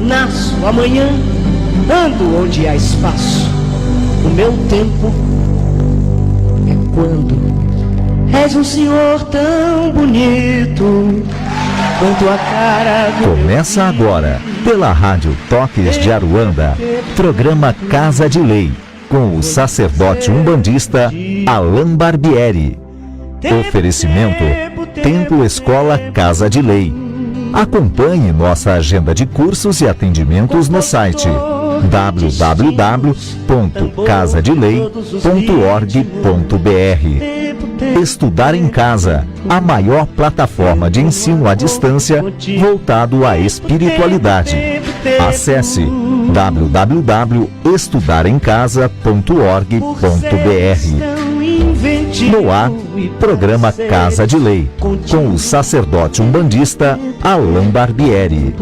nasço amanhã, ando onde há espaço. O meu tempo é quando és um senhor tão bonito quanto a cara do Começa agora, pela Rádio Toques de Aruanda, programa Casa de Lei, com o sacerdote umbandista Alain Barbieri. Oferecimento Templo Escola Casa de Lei. Acompanhe nossa agenda de cursos e atendimentos no site www.casadelei.org.br. Estudar em Casa, a maior plataforma de ensino à distância voltado à espiritualidade. Acesse www.estudaremcasa.org.br. No ar, programa Casa de Lei, com o sacerdote umbandista Alain Barbieri.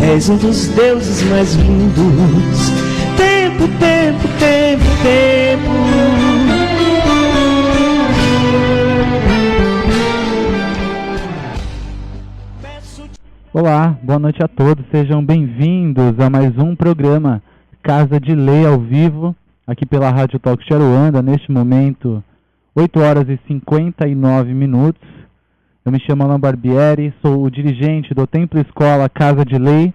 És um dos deuses mais lindos. Tempo, tempo, tempo, tempo. Olá, boa noite a todos, sejam bem-vindos a mais um programa Casa de Lei ao vivo, aqui pela Rádio Toques de Aruanda, neste momento, 8 horas e 59 minutos. Eu me chamo Alain Barbieri, sou o dirigente do Templo Escola Casa de Lei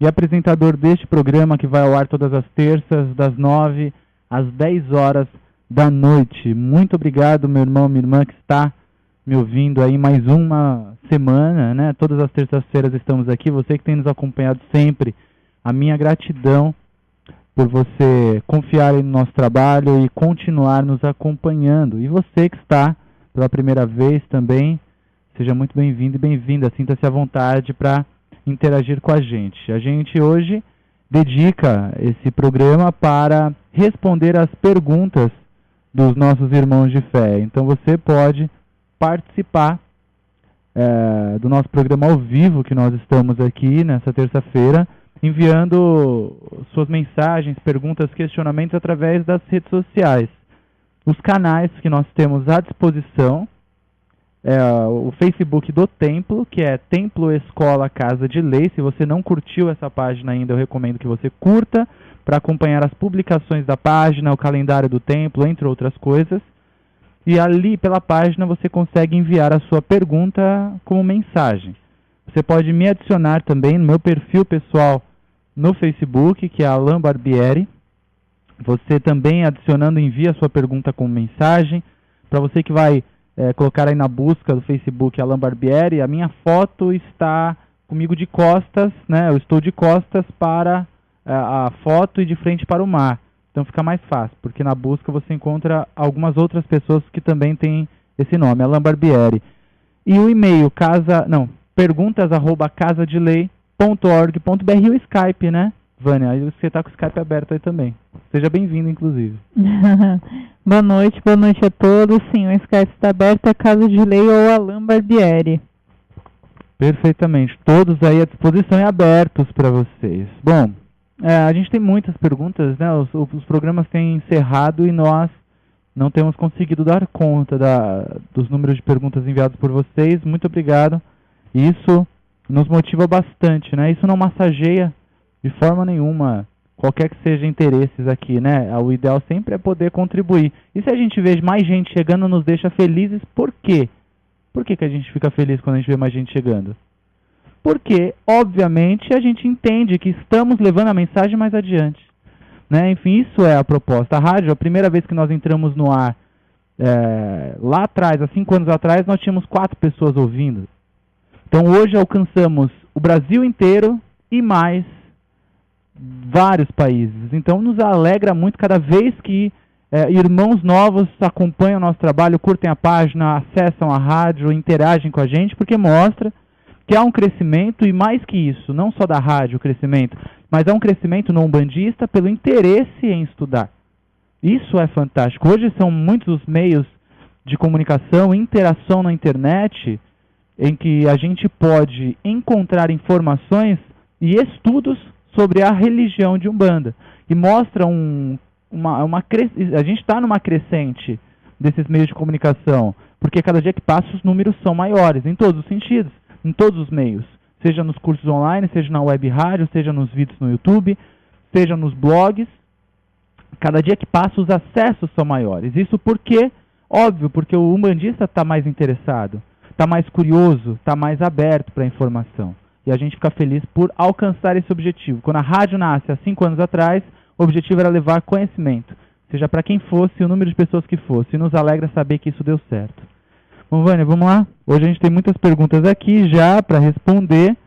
e apresentador deste programa que vai ao ar todas as terças, das 9 às 10 horas da noite. Muito obrigado, meu irmão, minha irmã, que está me ouvindo aí mais uma semana, né? Todas as terças-feiras estamos aqui. Você que tem nos acompanhado sempre, a minha gratidão por você confiar no nosso trabalho e continuar nos acompanhando. E você que está pela primeira vez também, seja muito bem-vindo e bem-vinda. Sinta-se à vontade para interagir com a gente. A gente hoje dedica esse programa para responder às perguntas dos nossos irmãos de fé. Então você pode participar do nosso programa ao vivo que nós estamos aqui nessa terça-feira, enviando suas mensagens, perguntas, questionamentos através das redes sociais. Os canais que nós temos à disposição é o Facebook do Templo, que é Templo Escola Casa de Lei. Se você não curtiu essa página ainda, eu recomendo que você curta para acompanhar as publicações da página, o calendário do Templo, entre outras coisas. E ali, pela página, você consegue enviar a sua pergunta como mensagem. Você pode me adicionar também no meu perfil pessoal no Facebook, que é Alain Barbieri. Você também, adicionando, envia a sua pergunta como mensagem. Para você que vai colocar aí na busca do Facebook Alain Barbieri, a minha foto está comigo de costas, né? Eu estou de costas para a foto e de frente para o mar. Então fica mais fácil, porque na busca você encontra algumas outras pessoas que também têm esse nome, Alain Barbieri. E o e-mail, perguntas@casadelei.org.br e o Skype, né, Vânia? Aí você está com o Skype aberto aí também. Seja bem-vindo, inclusive. Boa noite a todos. Sim, o Skype está aberto, é Casa de Lei ou Alain Barbieri. Perfeitamente, todos aí à disposição e abertos para vocês. Bom, a gente tem muitas perguntas, né? Os programas têm encerrado e nós não temos conseguido dar conta dos números de perguntas enviados por vocês. Muito obrigado. Isso nos motiva bastante, né? Isso não massageia de forma nenhuma qualquer que seja interesses aqui, né? O ideal sempre é poder contribuir. E se a gente vê mais gente chegando, nos deixa felizes, por quê? Por que a gente fica feliz quando a gente vê mais gente chegando? Porque, obviamente, a gente entende que estamos levando a mensagem mais adiante, né? Enfim, isso é a proposta. A rádio, a primeira vez que nós entramos no ar, lá atrás, há 5 anos atrás, nós tínhamos 4 pessoas ouvindo. Então, hoje alcançamos o Brasil inteiro e mais vários países. Então, nos alegra muito cada vez que irmãos novos acompanham o nosso trabalho, curtem a página, acessam a rádio, interagem com a gente, porque mostra que há um crescimento, e mais que isso, não só da rádio o crescimento, mas há um crescimento no umbandista pelo interesse em estudar. Isso é fantástico. Hoje são muitos os meios de comunicação, interação na internet, em que a gente pode encontrar informações e estudos sobre a religião de Umbanda. E mostra a gente está numa crescente desses meios de comunicação, porque cada dia que passa os números são maiores, em todos os sentidos, em todos os meios, seja nos cursos online, seja na web rádio, seja nos vídeos no YouTube, seja nos blogs. Cada dia que passa, os acessos são maiores. Isso porque, óbvio, porque o umbandista está mais interessado, está mais curioso, está mais aberto para a informação. E a gente fica feliz por alcançar esse objetivo. Quando a rádio nasce há 5 anos atrás, o objetivo era levar conhecimento, seja para quem fosse, o número de pessoas que fosse. E nos alegra saber que isso deu certo. Bom, Vânia, vamos lá? Hoje a gente tem muitas perguntas aqui já para responder.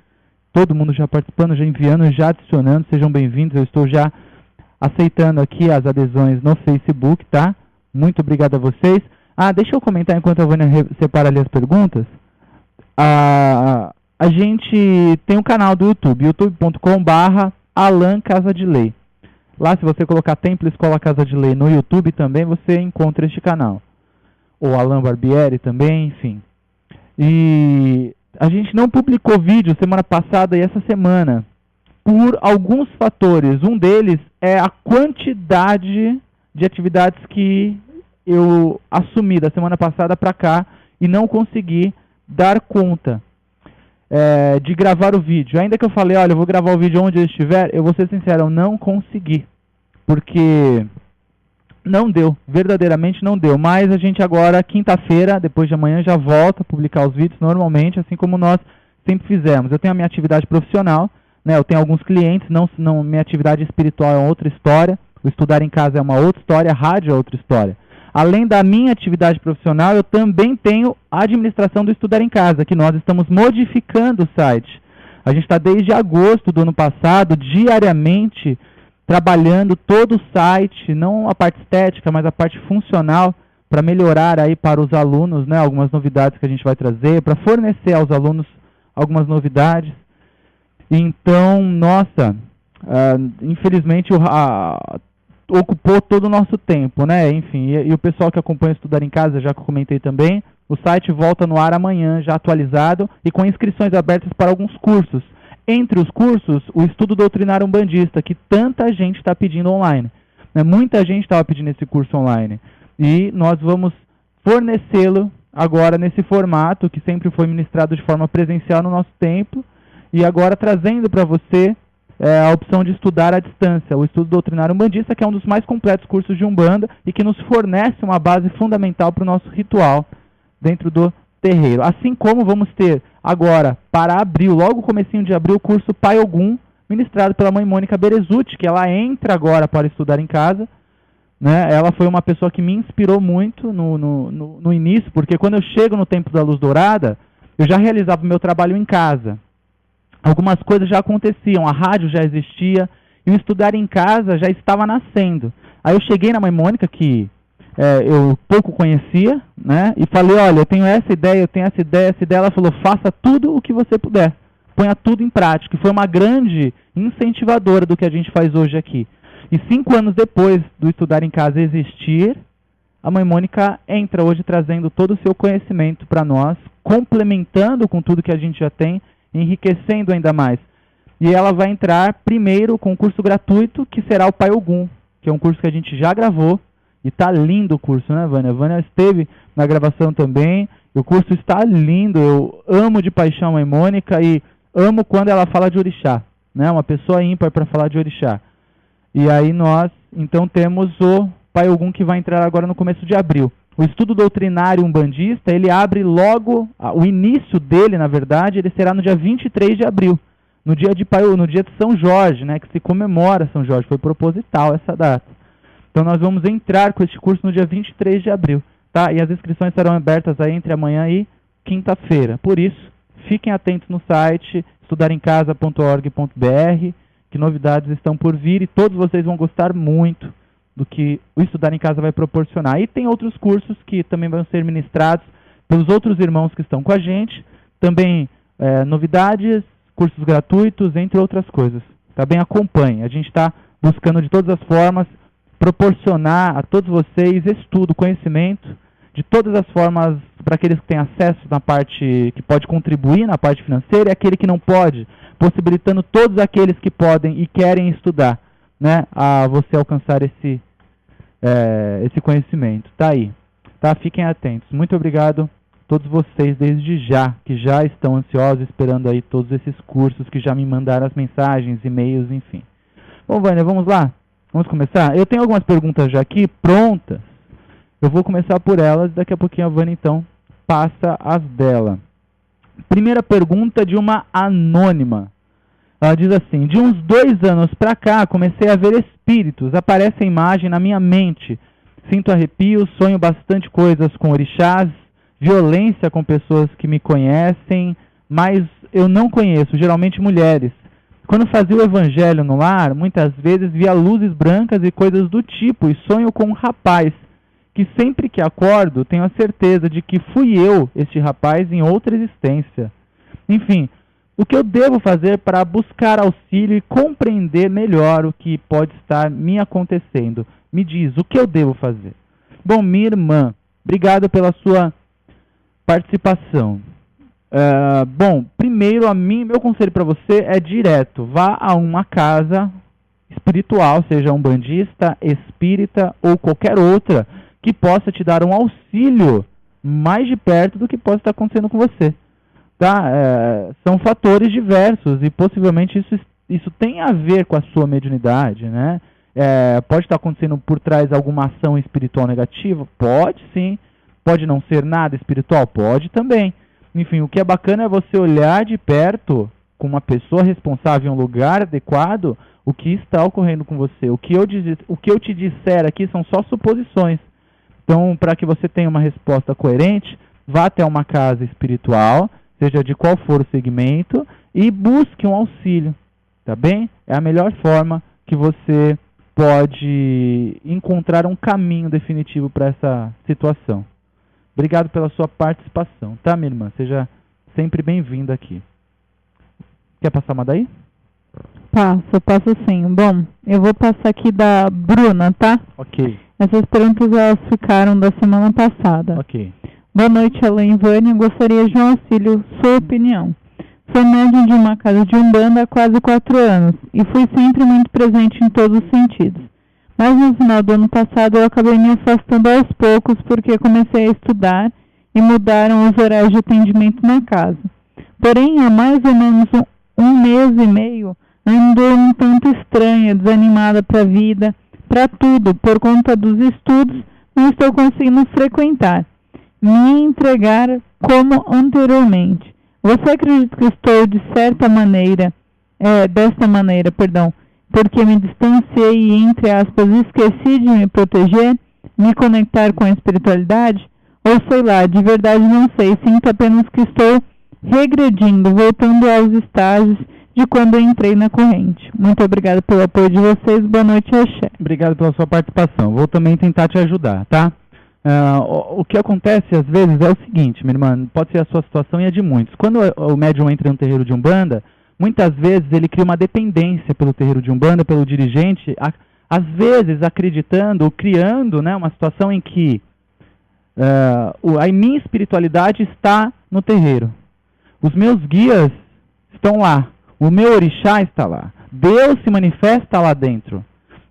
Todo mundo já participando, já enviando, já adicionando. Sejam bem-vindos. Eu estou já aceitando aqui as adesões no Facebook, tá? Muito obrigado a vocês. Deixa eu comentar enquanto a Vânia separa ali as perguntas. A gente tem um canal do YouTube, youtube.com/Alan Casa de Lei. Lá, se você colocar Templo Escola Casa de Lei no YouTube também, você encontra este canal. Ou Alan Barbieri também, enfim. E a gente não publicou vídeo semana passada e essa semana por alguns fatores. Um deles é a quantidade de atividades que eu assumi da semana passada para cá e não consegui dar conta de gravar o vídeo. Ainda que eu falei, olha, eu vou gravar o vídeo onde eu estiver, eu vou ser sincero, eu não consegui. Porque não deu, verdadeiramente não deu. Mas a gente agora, quinta-feira, depois de amanhã, já volta a publicar os vídeos normalmente, assim como nós sempre fizemos. Eu tenho a minha atividade profissional, né, eu tenho alguns clientes, minha atividade espiritual é outra história, o estudar em casa é uma outra história, a rádio é outra história. Além da minha atividade profissional, eu também tenho a administração do Estudar em Casa, que nós estamos modificando o site. A gente está desde agosto do ano passado, diariamente, trabalhando todo o site, não a parte estética, mas a parte funcional, para melhorar aí para os alunos, né, algumas novidades que a gente vai trazer, para fornecer aos alunos algumas novidades. Então, nossa, infelizmente ocupou todo o nosso tempo, né? Enfim, e o pessoal que acompanha Estudar em Casa, já que eu comentei também, o site volta no ar amanhã, já atualizado, e com inscrições abertas para alguns cursos. Entre os cursos, o Estudo Doutrinário Umbandista, que tanta gente está pedindo online. Né? Muita gente estava pedindo esse curso online. E nós vamos fornecê-lo agora nesse formato, que sempre foi ministrado de forma presencial no nosso templo, e agora trazendo para você a opção de estudar à distância, o Estudo Doutrinário Umbandista, que é um dos mais completos cursos de Umbanda e que nos fornece uma base fundamental para o nosso ritual dentro do terreiro. Assim como vamos ter agora, para abril, logo comecinho de abril, o curso Pai Ogum, ministrado pela mãe Mônica Berezutti, que ela entra agora para estudar em casa. Né? Ela foi uma pessoa que me inspirou muito no início, porque quando eu chego no Templo da Luz Dourada, eu já realizava o meu trabalho em casa. Algumas coisas já aconteciam, a rádio já existia, e o Estudar em Casa já estava nascendo. Aí eu cheguei na mãe Mônica, que eu pouco conhecia, né, e falei, olha, eu tenho essa ideia, essa ideia. Ela falou, faça tudo o que você puder, ponha tudo em prática. E foi uma grande incentivadora do que a gente faz hoje aqui. E 5 anos depois do Estudar em Casa existir, a mãe Mônica entra hoje trazendo todo o seu conhecimento para nós, complementando com tudo que a gente já tem, enriquecendo ainda mais. E ela vai entrar primeiro com um curso gratuito, que será o Pai Ogum, que é um curso que a gente já gravou, e está lindo o curso, né, Vânia? A Vânia esteve na gravação também, e o curso está lindo. Eu amo de paixão a mãe Mônica e amo quando ela fala de orixá, né? Uma pessoa ímpar para falar de orixá. E aí nós, então, temos o Pai Ogum, que vai entrar agora no começo de abril. O Estudo Doutrinário Umbandista, ele abre logo, o início dele, na verdade, ele será no dia 23 de abril, no dia de São Jorge, né, que se comemora São Jorge, foi proposital essa data. Então nós vamos entrar com este curso no dia 23 de abril, tá? E as inscrições serão abertas aí entre amanhã e quinta-feira. Por isso, fiquem atentos no site estudarencasa.org.br, que novidades estão por vir e todos vocês vão gostar muito do que o Estudar em Casa vai proporcionar. E tem outros cursos que também vão ser ministrados pelos outros irmãos que estão com a gente. Também novidades, cursos gratuitos, entre outras coisas. Tá bem? Acompanhe. A gente está buscando de todas as formas proporcionar a todos vocês estudo, conhecimento, de todas as formas para aqueles que têm acesso na parte que pode contribuir na parte financeira e aquele que não pode, possibilitando todos aqueles que podem e querem estudar, né, a você alcançar esse conhecimento. Tá aí. Tá? Fiquem atentos. Muito obrigado todos vocês desde já, que já estão ansiosos esperando aí todos esses cursos, que já me mandaram as mensagens, e-mails, enfim. Bom, Vânia, vamos lá? Vamos começar? Eu tenho algumas perguntas já aqui prontas. Eu vou começar por elas, daqui a pouquinho a Vânia, então, passa as dela. Primeira pergunta de uma anônima. Ela diz assim: de uns 2 anos pra cá, comecei a ver espíritos, aparece a imagem na minha mente. Sinto arrepios, sonho bastante coisas com orixás, violência com pessoas que me conhecem, mas eu não conheço, geralmente mulheres. Quando fazia o evangelho no lar, muitas vezes via luzes brancas e coisas do tipo, e sonho com um rapaz, que sempre que acordo tenho a certeza de que fui eu, este rapaz, em outra existência. Enfim, o que eu devo fazer para buscar auxílio e compreender melhor o que pode estar me acontecendo? Me diz, o que eu devo fazer? Bom, minha irmã, obrigado pela sua participação. Bom, primeiro, meu conselho para você é direto. Vá a uma casa espiritual, seja umbandista, espírita ou qualquer outra, que possa te dar um auxílio mais de perto do que possa estar acontecendo com você. Tá? São fatores diversos e possivelmente isso tem a ver com a sua mediunidade, né? Pode estar acontecendo por trás alguma ação espiritual negativa? Pode sim. Pode não ser nada espiritual? Pode também. Enfim, o que é bacana é você olhar de perto, com uma pessoa responsável em um lugar adequado, o que está ocorrendo com você. O que eu te disser aqui são só suposições. Então, para que você tenha uma resposta coerente, vá até uma casa espiritual, seja de qual for o segmento, e busque um auxílio, tá bem? É a melhor forma que você pode encontrar um caminho definitivo para essa situação. Obrigado pela sua participação, tá, minha irmã? Seja sempre bem-vinda aqui. Quer passar uma daí? Passo sim. Bom, eu vou passar aqui da Bruna, tá? Ok. Essas perguntas elas ficaram da semana passada. Ok. Boa noite, Alain e Vânia. Gostaria de um auxílio, sua opinião. Sou médium de uma casa de Umbanda há quase 4 anos e fui sempre muito presente em todos os sentidos. Mas no final do ano passado eu acabei me afastando aos poucos porque comecei a estudar e mudaram os horários de atendimento na casa. Porém, há mais ou menos um mês e meio, ando um tanto estranha, desanimada para a vida, para tudo, por conta dos estudos, não estou conseguindo frequentar, me entregar como anteriormente. Você acredita que estou desta maneira, porque me distanciei e, entre aspas, esqueci de me proteger, me conectar com a espiritualidade? Ou sei lá, de verdade não sei, sinto apenas que estou regredindo, voltando aos estágios de quando eu entrei na corrente. Muito obrigado pelo apoio de vocês, boa noite, Axé. Obrigado pela sua participação, vou também tentar te ajudar, tá? O que acontece às vezes é o seguinte, minha irmã, pode ser a sua situação e a de muitos. Quando o médium entra no terreiro de Umbanda, muitas vezes ele cria uma dependência pelo terreiro de Umbanda, pelo dirigente, às vezes acreditando ou criando, né, uma situação em que a minha espiritualidade está no terreiro. Os meus guias estão lá, o meu orixá está lá, Deus se manifesta lá dentro.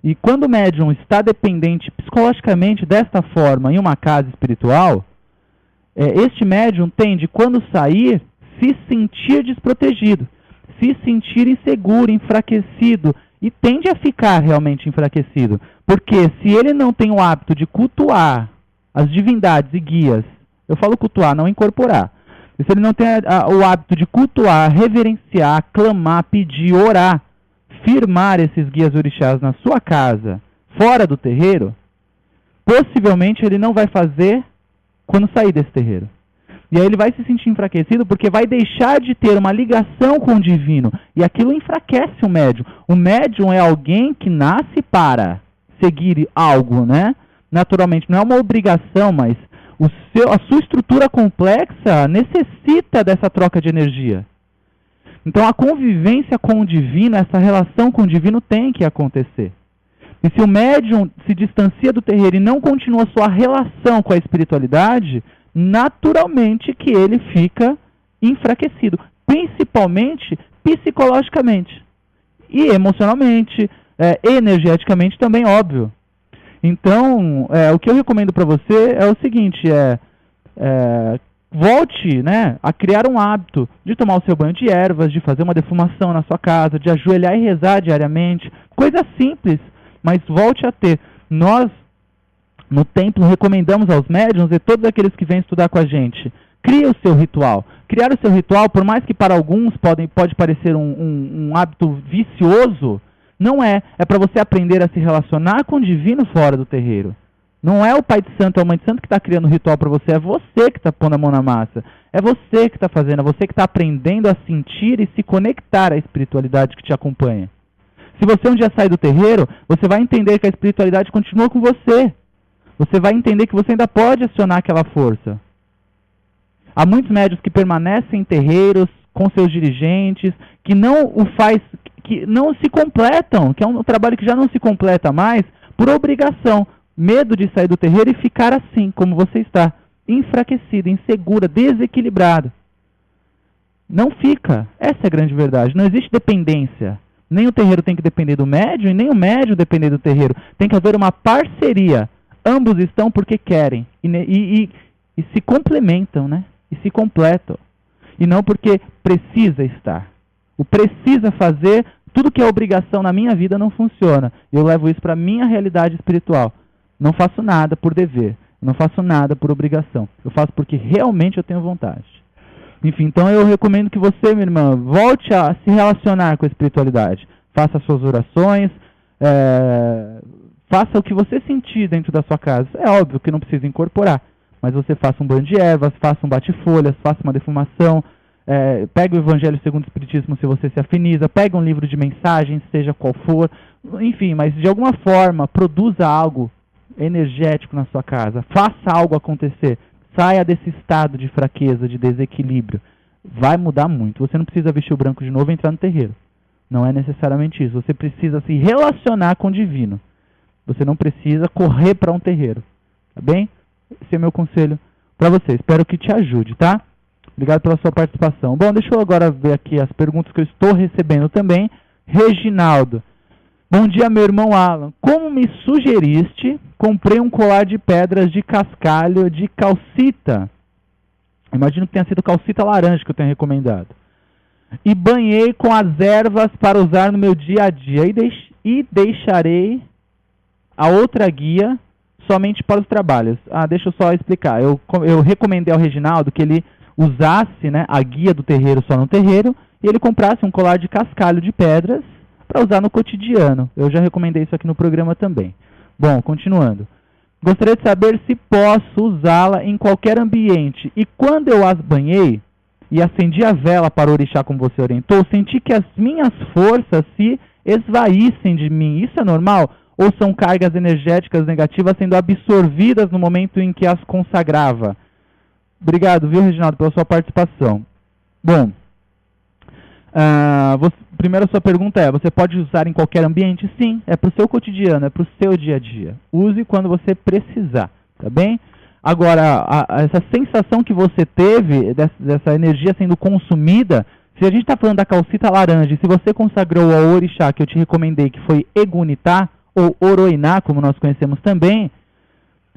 E quando o médium está dependente psicologicamente desta forma em uma casa espiritual, este médium tende, quando sair, se sentir desprotegido, se sentir inseguro, enfraquecido, e tende a ficar realmente enfraquecido. Porque se ele não tem o hábito de cultuar as divindades e guias, eu falo cultuar, não incorporar, e se ele não tem o hábito de cultuar, reverenciar, clamar, pedir, orar, firmar esses guias orixás na sua casa, fora do terreiro, possivelmente ele não vai fazer quando sair desse terreiro. E aí ele vai se sentir enfraquecido porque vai deixar de ter uma ligação com o divino. E aquilo enfraquece o médium. O médium é alguém que nasce para seguir algo, né? Naturalmente, não é uma obrigação, mas a sua estrutura complexa necessita dessa troca de energia. Então a convivência com o divino, essa relação com o divino tem que acontecer. E se o médium se distancia do terreiro e não continua sua relação com a espiritualidade, naturalmente que ele fica enfraquecido, principalmente psicologicamente e emocionalmente, energeticamente também, óbvio. Então, o que eu recomendo para você é o seguinte, volte, né, a criar um hábito de tomar o seu banho de ervas, de fazer uma defumação na sua casa, de ajoelhar e rezar diariamente. Coisa simples, mas volte a ter. Nós, no templo, recomendamos aos médiuns e todos aqueles que vêm estudar com a gente, crie o seu ritual. Criar o seu ritual, por mais que para alguns pode parecer um hábito vicioso, não é. É para você aprender a se relacionar com o divino fora do terreiro. Não é o pai de santo ou a mãe de santo que está criando o ritual para você, é você que está pondo a mão na massa. É você que está fazendo, é você que está aprendendo a sentir e se conectar à espiritualidade que te acompanha. Se você um dia sair do terreiro, você vai entender que a espiritualidade continua com você. Você vai entender que você ainda pode acionar aquela força. Há muitos médiuns que permanecem em terreiros com seus dirigentes, que não se completam, que é um trabalho que já não se completa mais, por obrigação. Medo de sair do terreiro e ficar assim, como você está, enfraquecido, insegura, desequilibrado. Não fica. Essa é a grande verdade. Não existe dependência. Nem o terreiro tem que depender do médium, e nem o médium depender do terreiro. Tem que haver uma parceria. Ambos estão porque querem. E se complementam, né? E se completam. E não porque precisa estar. O precisa fazer, tudo que é obrigação na minha vida não funciona. Eu levo isso para a minha realidade espiritual. Não faço nada por dever, não faço nada por obrigação. Eu faço porque realmente eu tenho vontade. Enfim, então eu recomendo que você, minha irmã, volte a se relacionar com a espiritualidade. Faça as suas orações, faça o que você sentir dentro da sua casa. É óbvio que não precisa incorporar, mas você faça um banho de ervas, faça um bate-folhas, faça uma defumação, pegue o Evangelho segundo o Espiritismo se você se afiniza, pegue um livro de mensagens, seja qual for, enfim, mas de alguma forma produza algo energético na sua casa, faça algo acontecer, saia desse estado de fraqueza, de desequilíbrio, vai mudar muito. Você não precisa vestir o branco de novo e entrar no terreiro, não é necessariamente isso. Você precisa se relacionar com o divino, você não precisa correr para um terreiro, tá bem? Esse é o meu conselho para você, espero que te ajude, tá? Obrigado pela sua participação. Bom, deixa eu agora ver aqui as perguntas que eu estou recebendo também. Reginaldo: bom dia, meu irmão Alan. Como me sugeriste, comprei um colar de pedras de cascalho de calcita. Imagino que tenha sido calcita laranja que eu tenho recomendado. E banhei com as ervas para usar no meu dia a dia. E deixarei a outra guia somente para os trabalhos. Deixa eu só explicar. Eu recomendei ao Reginaldo que ele usasse, né, a guia do terreiro só no terreiro e ele comprasse um colar de cascalho de pedras para usar no cotidiano. Eu já recomendei isso aqui no programa também. Bom, continuando. Gostaria de saber se posso usá-la em qualquer ambiente. E quando eu as banhei e acendi a vela para o orixá, como você orientou, senti que as minhas forças se esvaíssem de mim. Isso é normal? Ou são cargas energéticas negativas sendo absorvidas no momento em que as consagrava? Obrigado, viu, Reginaldo, pela sua participação. Bom, primeiro a sua pergunta é, você pode usar em qualquer ambiente? Sim, é para o seu cotidiano, é para o seu dia a dia. Use quando você precisar, tá bem? Agora, essa sensação que você teve, dessa energia sendo consumida, se a gente está falando da calcita laranja, e se você consagrou ao orixá que eu te recomendei, que foi Egunitá, ou Oroiná, como nós conhecemos também,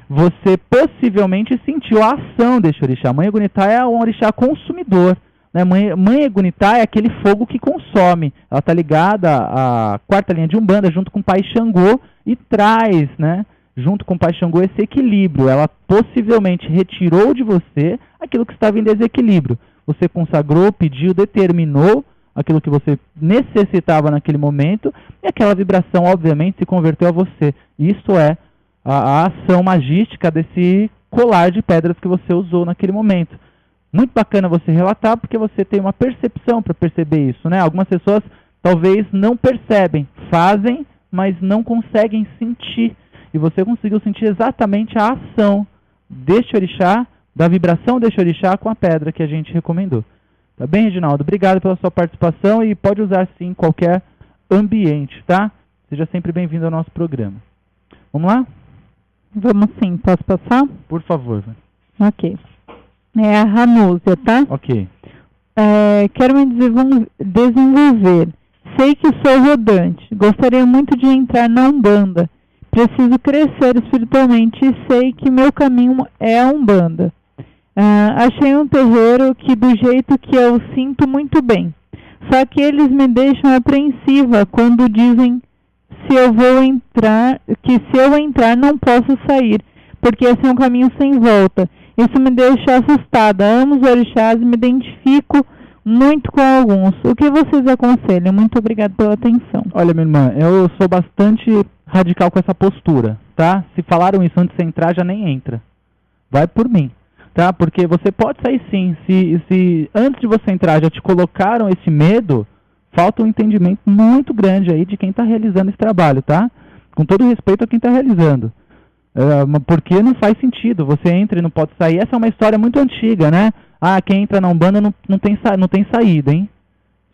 você possivelmente sentiu a ação desse orixá. Mãe Egunitá é um orixá consumidor. Né? Mãe Egunitá é aquele fogo que consome. Ela está ligada à quarta linha de Umbanda, junto com o Pai Xangô, e traz, né, junto com o Pai Xangô, esse equilíbrio. Ela possivelmente retirou de você aquilo que estava em desequilíbrio. Você consagrou, pediu, determinou aquilo que você necessitava naquele momento, e aquela vibração, obviamente, se converteu a você. Isso é a ação magística desse colar de pedras que você usou naquele momento. Muito bacana você relatar, porque você tem uma percepção para perceber isso, né? Algumas pessoas talvez não percebem, fazem, mas não conseguem sentir. E você conseguiu sentir exatamente a ação deste orixá, da vibração deste orixá com a pedra que a gente recomendou. Tá bem, Reginaldo? Obrigado pela sua participação e pode usar sim em qualquer ambiente, tá? Seja sempre bem-vindo ao nosso programa. Vamos lá? Vamos sim. Posso passar? Por favor. Ok. É a Ranúzia, tá? Ok. Quero me desenvolver. Sei que sou rodante. Gostaria muito de entrar na Umbanda. Preciso crescer espiritualmente e sei que meu caminho é a Umbanda. Achei um terreiro que do jeito que eu sinto muito bem. Só que eles me deixam apreensiva quando dizem que se eu entrar não posso sair, porque esse é um caminho sem volta. Isso me deixa assustada. Amo os orixás e me identifico muito com alguns. O que vocês aconselham? Muito obrigada pela atenção. Olha, minha irmã, eu sou bastante radical com essa postura, tá? Se falaram isso antes de você entrar, já nem entra. Vai por mim, tá? Porque você pode sair sim. Se antes de você entrar já te colocaram esse medo, falta um entendimento muito grande aí de quem está realizando esse trabalho, tá? Com todo respeito a quem está realizando. Porque não faz sentido. Você entra e não pode sair. Essa é uma história muito antiga, né? Quem entra na Umbanda não tem saída, hein?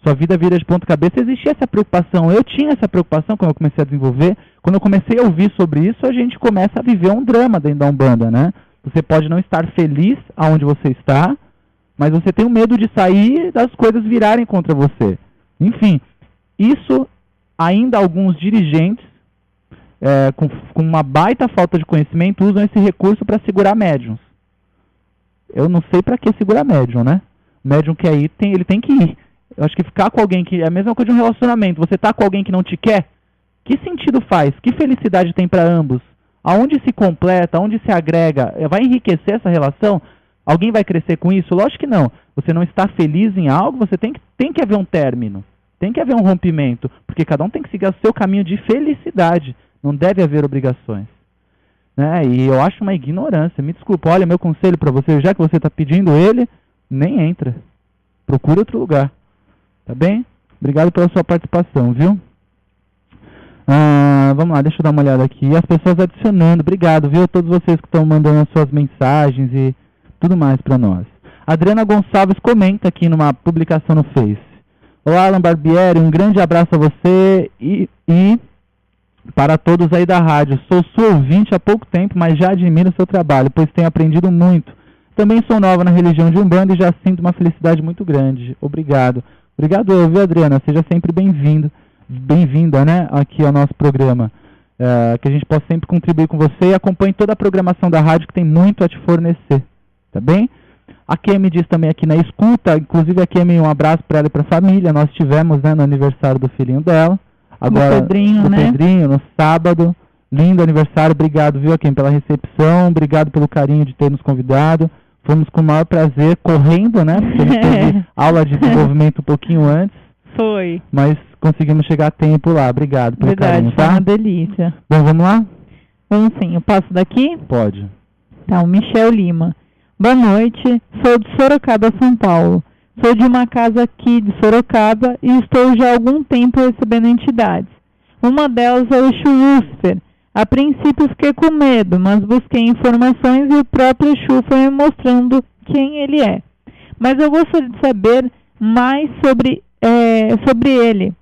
Sua vida vira de ponta cabeça. Existia essa preocupação. Eu tinha essa preocupação quando eu comecei a desenvolver. Quando eu comecei a ouvir sobre isso, a gente começa a viver um drama dentro da Umbanda, né? Você pode não estar feliz aonde você está, mas você tem o medo de sair e das coisas virarem contra você. Enfim, isso ainda alguns dirigentes, com uma baita falta de conhecimento, usam esse recurso para segurar médiums. Eu não sei para que segurar médium, né? O médium que aí ele tem que ir. Eu acho que ficar com alguém que... É a mesma coisa de um relacionamento. Você tá com alguém que não te quer? Que sentido faz? Que felicidade tem para ambos? Aonde se completa? Aonde se agrega? Vai enriquecer essa relação? Alguém vai crescer com isso? Lógico que não. Você não está feliz em algo, você tem que haver um término. Tem que haver um rompimento. Porque cada um tem que seguir o seu caminho de felicidade. Não deve haver obrigações. Né? E eu acho uma ignorância. Me desculpa, olha, meu conselho para você, já que você está pedindo ele, nem entra. Procure outro lugar. Tá bem? Obrigado pela sua participação, viu? Vamos lá, deixa eu dar uma olhada aqui. As pessoas adicionando. Obrigado, viu? A todos vocês que estão mandando as suas mensagens e tudo mais para nós. Adriana Gonçalves comenta aqui numa publicação no Face. Olá, Alan Barbieri, um grande abraço a você e para todos aí da rádio. Sou sua ouvinte há pouco tempo, mas já admiro o seu trabalho, pois tenho aprendido muito. Também sou nova na religião de Umbanda e já sinto uma felicidade muito grande. Obrigado. Obrigado, viu, Adriana? Seja sempre bem-vinda, né, aqui ao nosso programa. Que a gente possa sempre contribuir com você e acompanhe toda a programação da rádio que tem muito a te fornecer. Tá bem? A Kemi diz também aqui na escuta, inclusive a Kemi, um abraço para ela e para a família. Nós tivemos, né, no aniversário do filhinho dela. Agora, do Pedrinho, no sábado. Lindo aniversário, obrigado, viu, Kemi, pela recepção, obrigado pelo carinho de ter nos convidado. Fomos com o maior prazer, correndo, né, porque a gente teve aula de desenvolvimento um pouquinho antes. Foi. Mas conseguimos chegar a tempo lá, obrigado pelo carinho, tá? Foi uma delícia. Bom, vamos lá? Vamos sim, eu passo daqui? Pode. Tá, o Michel Lima. Boa noite, sou de Sorocaba, São Paulo. Sou de uma casa aqui de Sorocaba e estou já há algum tempo recebendo entidades. Uma delas é o Exu Lúcifer. A princípio fiquei com medo, mas busquei informações e o próprio Exu foi me mostrando quem ele é. Mas eu gostaria de saber mais sobre ele,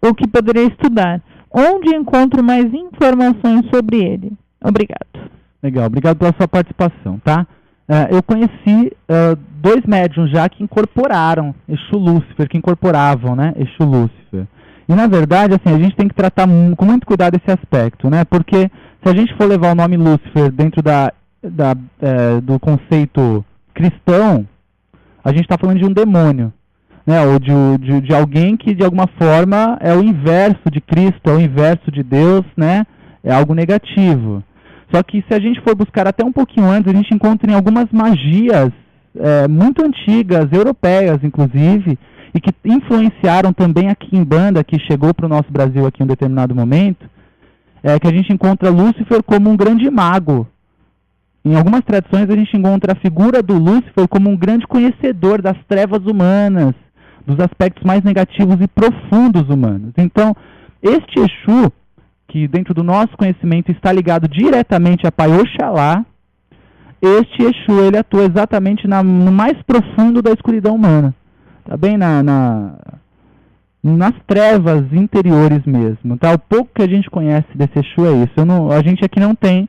o que poderia estudar. Onde encontro mais informações sobre ele? Obrigado. Legal, obrigado pela sua participação, tá? Eu conheci 2 médiuns já que incorporaram Exu Lúcifer, que incorporavam, né, Exu Lúcifer. E, na verdade, assim, a gente tem que tratar com muito cuidado esse aspecto, né? Porque se a gente for levar o nome Lúcifer dentro do conceito cristão, a gente está falando de um demônio, né? Ou de alguém que, de alguma forma, é o inverso de Cristo, é o inverso de Deus, né? É algo negativo. Só que se a gente for buscar até um pouquinho antes, a gente encontra em algumas magias muito antigas, europeias, inclusive, e que influenciaram também aqui em Umbanda, que chegou para o nosso Brasil aqui em um determinado momento, que a gente encontra Lúcifer como um grande mago. Em algumas tradições a gente encontra a figura do Lúcifer como um grande conhecedor das trevas humanas, dos aspectos mais negativos e profundos humanos. Então, este Exu, que dentro do nosso conhecimento está ligado diretamente a Pai Oxalá, este Exu, ele atua exatamente no mais profundo da escuridão humana. Tá bem nas trevas interiores mesmo, tá? O pouco que a gente conhece desse Exu é isso. A gente aqui não tem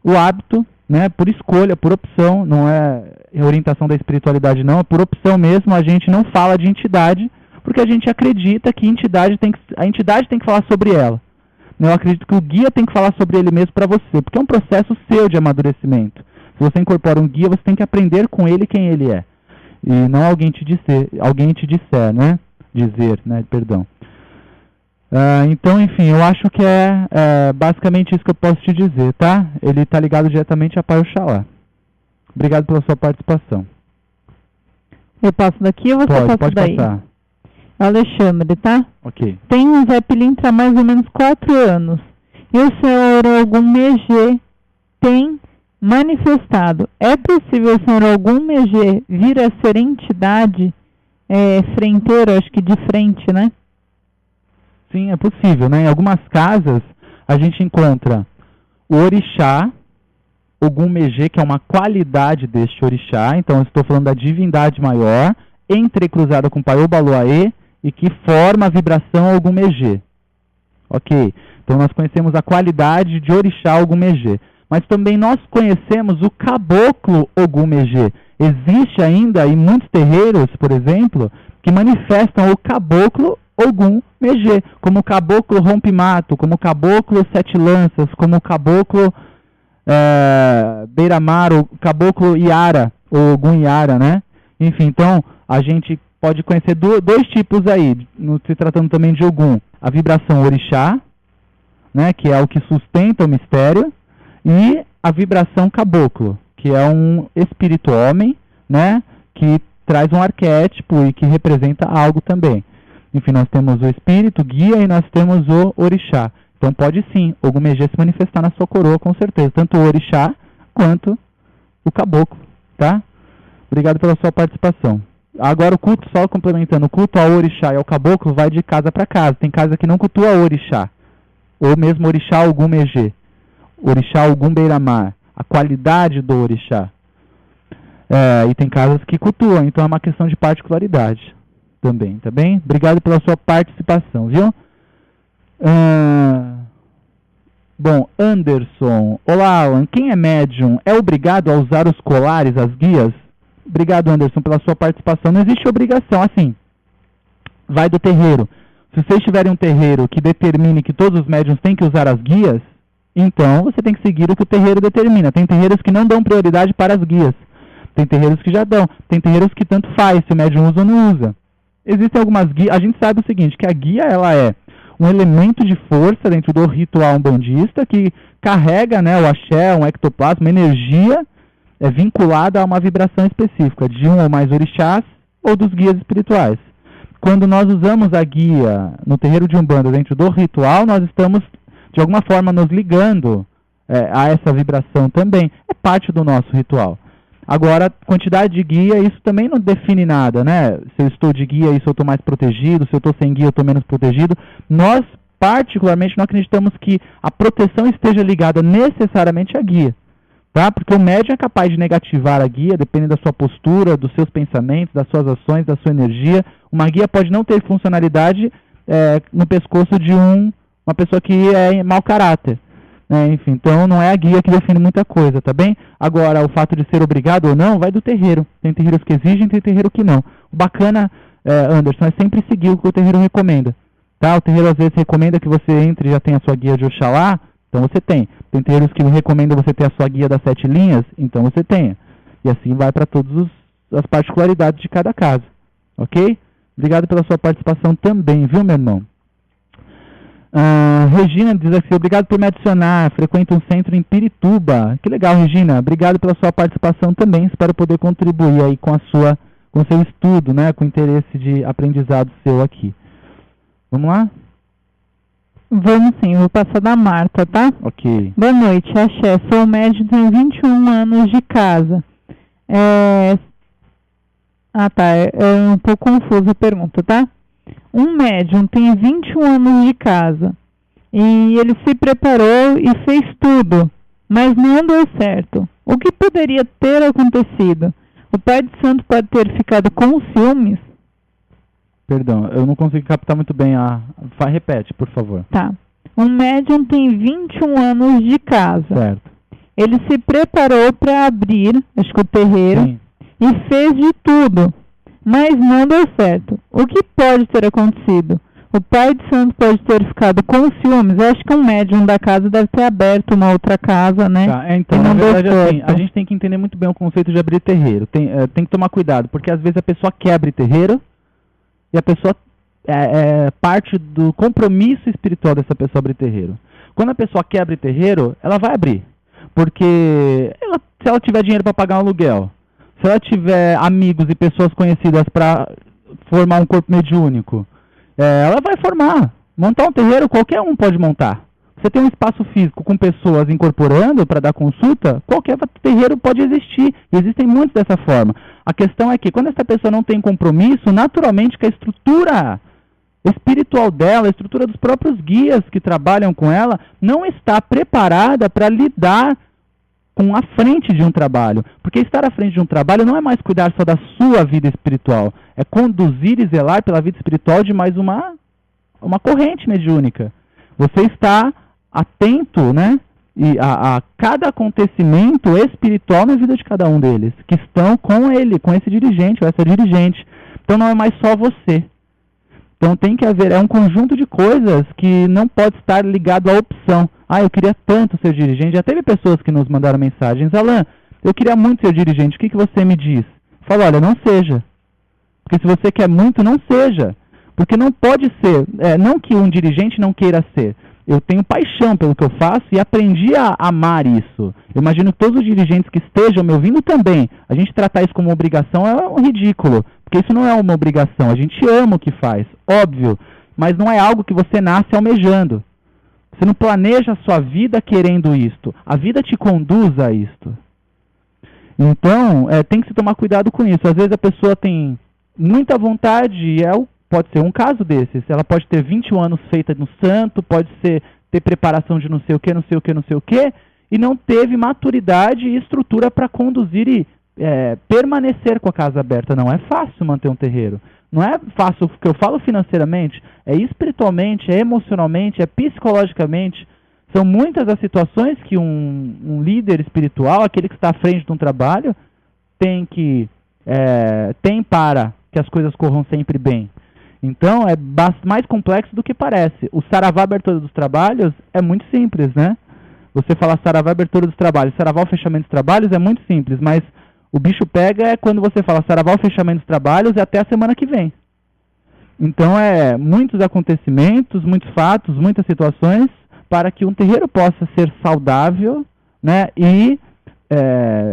o hábito, né, por escolha, por opção, não é orientação da espiritualidade não, é por opção mesmo, a gente não fala de entidade, porque a gente acredita que a entidade tem que falar sobre ela. Eu acredito que o guia tem que falar sobre ele mesmo para você, porque é um processo seu de amadurecimento. Se você incorpora um guia, você tem que aprender com ele quem ele é. E não alguém te disser, né? Dizer, né? Perdão. Então, enfim, eu acho que é basicamente isso que eu posso te dizer, tá? Ele está ligado diretamente a Pai Oxalá. Obrigado pela sua participação. Eu passo daqui ou você passa pode daí? Passar. Alexandre, tá? Ok. Tem um Zé Pilintra há mais ou menos 4 anos. E o senhor algum MG tem manifestado. É possível o senhor algum MG vir a ser entidade frenteira, acho que de frente, né? Sim, é possível, né? Em algumas casas a gente encontra o orixá, Ogum Megê, que é uma qualidade deste orixá. Então eu estou falando da divindade maior, entrecruzada com Pai Obaluaê, e que forma a vibração Ogum Megê. Ok? Então nós conhecemos a qualidade de orixá Ogum Megê. Mas também nós conhecemos o caboclo Ogum Megê. Existe ainda em muitos terreiros, por exemplo, que manifestam o caboclo Ogum Megê, como o caboclo rompe-mato, como o caboclo sete lanças, como o caboclo beira-mar, o caboclo Iara, ou Ogum Iara, né? Enfim, então a gente pode conhecer dois tipos aí, se tratando também de Ogum. A vibração orixá, né, que é o que sustenta o mistério, e a vibração caboclo, que é um espírito homem, né, que traz um arquétipo e que representa algo também. Enfim, nós temos o espírito, guia, e nós temos o orixá. Então pode sim, Ogum Megê se manifestar na sua coroa, com certeza. Tanto o orixá, quanto o caboclo, tá? Obrigado pela sua participação. Agora o culto, só complementando, o culto ao orixá e ao caboclo vai de casa para casa. Tem casa que não cultua o orixá, ou mesmo orixá Ogum Megê, orixá Ogum Beira-Mar, a qualidade do orixá. E tem casas que cultuam, então é uma questão de particularidade também, tá bem? Obrigado pela sua participação, viu? Bom, Anderson. Olá, Alan. Quem é médium é obrigado a usar os colares, as guias? Obrigado, Anderson, pela sua participação. Não existe obrigação, assim, vai do terreiro. Se vocês tiverem um terreiro que determine que todos os médiuns têm que usar as guias, então você tem que seguir o que o terreiro determina. Tem terreiros que não dão prioridade para as guias. Tem terreiros que já dão. Tem terreiros que tanto faz, se o médium usa ou não usa. Existem algumas guias. A gente sabe o seguinte, que a guia ela é um elemento de força dentro do ritual umbandista que carrega, né, o axé, um ectoplasma, uma energia vinculada a uma vibração específica de um ou mais orixás ou dos guias espirituais. Quando nós usamos a guia no terreiro de Umbanda dentro do ritual, nós estamos, de alguma forma, nos ligando a essa vibração também. É parte do nosso ritual. Agora, quantidade de guia, isso também não define nada, né? Se eu estou de guia, isso eu estou mais protegido, se eu estou sem guia, eu estou menos protegido. Nós, particularmente, não acreditamos que a proteção esteja ligada necessariamente à guia, tá? Porque o médium é capaz de negativar a guia, dependendo da sua postura, dos seus pensamentos, das suas ações, da sua energia. Uma guia pode não ter funcionalidade no pescoço de uma pessoa que é mau caráter. Enfim, então não é a guia que define muita coisa, tá bem? Agora, o fato de ser obrigado ou não, vai do terreiro. Tem terreiros que exigem, tem terreiro que não. O bacana, Anderson, é sempre seguir o que o terreiro recomenda, tá? O terreiro às vezes recomenda que você entre e já tenha a sua guia de Oxalá, então você tem. Tem terreiros que recomendam você ter a sua guia das 7 linhas, então você tenha. E assim vai para todas as particularidades de cada casa, ok? Obrigado pela sua participação também, viu, meu irmão? Regina diz aqui, obrigado por me adicionar, frequento um centro em Pirituba. Que legal, Regina, obrigado pela sua participação também, espero poder contribuir aí com o seu estudo, né, com o interesse de aprendizado seu aqui. Vamos lá? Vamos sim, vou passar da Marta, tá? Ok. Boa noite, axé, sou médium, tenho 21 anos de casa. É um pouco confusa a pergunta, tá? Um médium tem 21 anos de casa e ele se preparou e fez tudo, mas não deu certo. O que poderia ter acontecido? O pai de santo pode ter ficado com ciúmes? Perdão, eu não consigo captar muito bem repete, por favor. Tá. Um médium tem 21 anos de casa. Certo. Ele se preparou para abrir, acho que o terreiro, sim, e fez de tudo, mas não deu certo. O que pode ter acontecido? O pai de santo pode ter ficado com ciúmes. Eu acho que um médium da casa deve ter aberto uma outra casa, né? Tá, então, na verdade, assim, a gente tem que entender muito bem o conceito de abrir terreiro. Tem que tomar cuidado, porque às vezes a pessoa quer abrir terreiro e a pessoa parte do compromisso espiritual dessa pessoa abrir terreiro. Quando a pessoa quer abrir terreiro, ela vai abrir. Porque se ela tiver dinheiro para pagar um aluguel, se ela tiver amigos e pessoas conhecidas para formar um corpo mediúnico, ela vai montar um terreiro, qualquer um pode montar. Você tem um espaço físico com pessoas incorporando para dar consulta, qualquer terreiro pode existir, e existem muitos dessa forma. A questão é que quando essa pessoa não tem compromisso, naturalmente que a estrutura espiritual dela, a estrutura dos próprios guias que trabalham com ela, não está preparada para lidar com a frente de um trabalho. Porque estar à frente de um trabalho não é mais cuidar só da sua vida espiritual, é conduzir e zelar pela vida espiritual de mais uma corrente mediúnica. Você está atento, né, a cada acontecimento espiritual na vida de cada um deles, que estão com ele, com esse dirigente ou essa dirigente. Então não é mais só você. Então tem que haver, um conjunto de coisas que não pode estar ligado à opção. Eu queria tanto ser dirigente. Já teve pessoas que nos mandaram mensagens: Alan, eu queria muito ser dirigente, o que você me diz? Fala, olha, não seja. Porque se você quer muito, não seja. Porque não pode ser, não que um dirigente não queira ser. Eu tenho paixão pelo que eu faço e aprendi a amar isso. Eu imagino que todos os dirigentes que estejam me ouvindo também. A gente tratar isso como obrigação é um ridículo. Porque isso não é uma obrigação. A gente ama o que faz, óbvio. Mas não é algo que você nasce almejando. Você não planeja a sua vida querendo isto. A vida te conduz a isto. Então, tem que se tomar cuidado com isso. Às vezes a pessoa tem muita vontade e pode ser um caso desses. Ela pode ter 21 anos feita no santo, pode ter preparação de não sei o que, não sei o que, não sei o que, e não teve maturidade e estrutura para conduzir e permanecer com a casa aberta. Não é fácil manter um terreiro. Não é fácil, o que eu falo financeiramente, é espiritualmente, é emocionalmente, é psicologicamente. São muitas as situações que um líder espiritual, aquele que está à frente de um trabalho, tem para que as coisas corram sempre bem. Então, é mais complexo do que parece. O Saravá Abertura dos Trabalhos é muito simples, né? Você fala Saravá Abertura dos Trabalhos, Saravá o Fechamento dos Trabalhos é muito simples, mas o bicho pega quando você fala Saravá o Fechamento dos Trabalhos até a semana que vem. Então, muitos acontecimentos, muitos fatos, muitas situações para que um terreiro possa ser saudável, né, e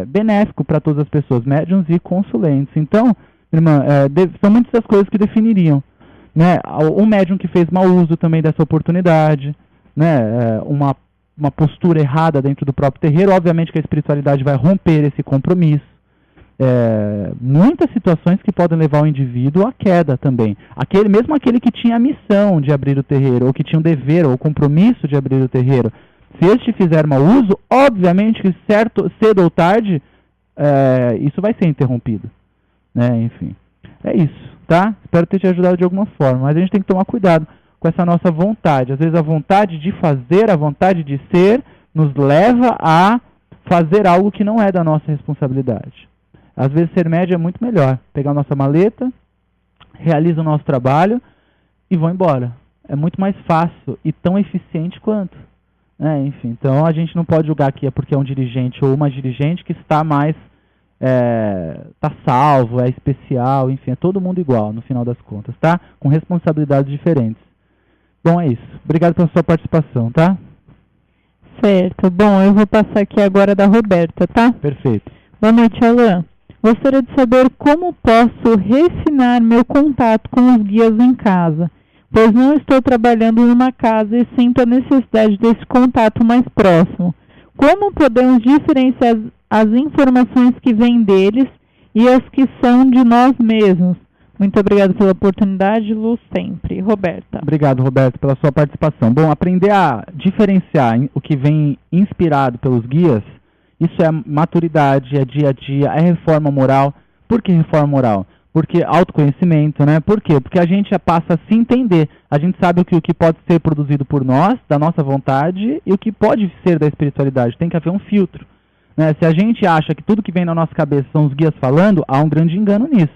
benéfico para todas as pessoas, médiuns e consulentes. Então, irmã, são muitas das coisas que definiriam. Né, um médium que fez mau uso também dessa oportunidade, né, uma postura errada dentro do próprio terreiro, obviamente que a espiritualidade vai romper esse compromisso. Muitas situações que podem levar o indivíduo à queda também. Mesmo aquele que tinha a missão de abrir o terreiro, ou que tinha o dever ou o compromisso de abrir o terreiro, se este fizer mau uso, obviamente que cedo ou tarde isso vai ser interrompido. Né, enfim, é isso. Tá? Espero ter te ajudado de alguma forma, mas a gente tem que tomar cuidado com essa nossa vontade. Às vezes a vontade de fazer, a vontade de ser, nos leva a fazer algo que não é da nossa responsabilidade. Às vezes ser médio é muito melhor. Pegar a nossa maleta, realiza o nosso trabalho e vou embora. É muito mais fácil e tão eficiente quanto. Enfim, então a gente não pode julgar que é porque é um dirigente ou uma dirigente que está mais tá salvo, é especial, enfim, é todo mundo igual no final das contas, tá? Com responsabilidades diferentes. Bom, é isso. Obrigado pela sua participação, tá? Certo. Bom, eu vou passar aqui agora da Roberta, tá? Perfeito. Boa noite, Alan. Gostaria de saber como posso refinar meu contato com os guias em casa, pois não estou trabalhando numa casa e sinto a necessidade desse contato mais próximo. Como podemos diferenciar as informações que vêm deles e as que são de nós mesmos? Muito obrigado pela oportunidade, luz sempre. Roberta. Obrigado, Roberto, pela sua participação. Bom, aprender a diferenciar o que vem inspirado pelos guias, isso é maturidade, é dia a dia, é reforma moral. Por que reforma moral? Porque autoconhecimento, né? Por quê? Porque a gente passa a se entender. A gente sabe o que pode ser produzido por nós, da nossa vontade, e o que pode ser da espiritualidade. Tem que haver um filtro. Né? Se a gente acha que tudo que vem na nossa cabeça são os guias falando, há um grande engano nisso.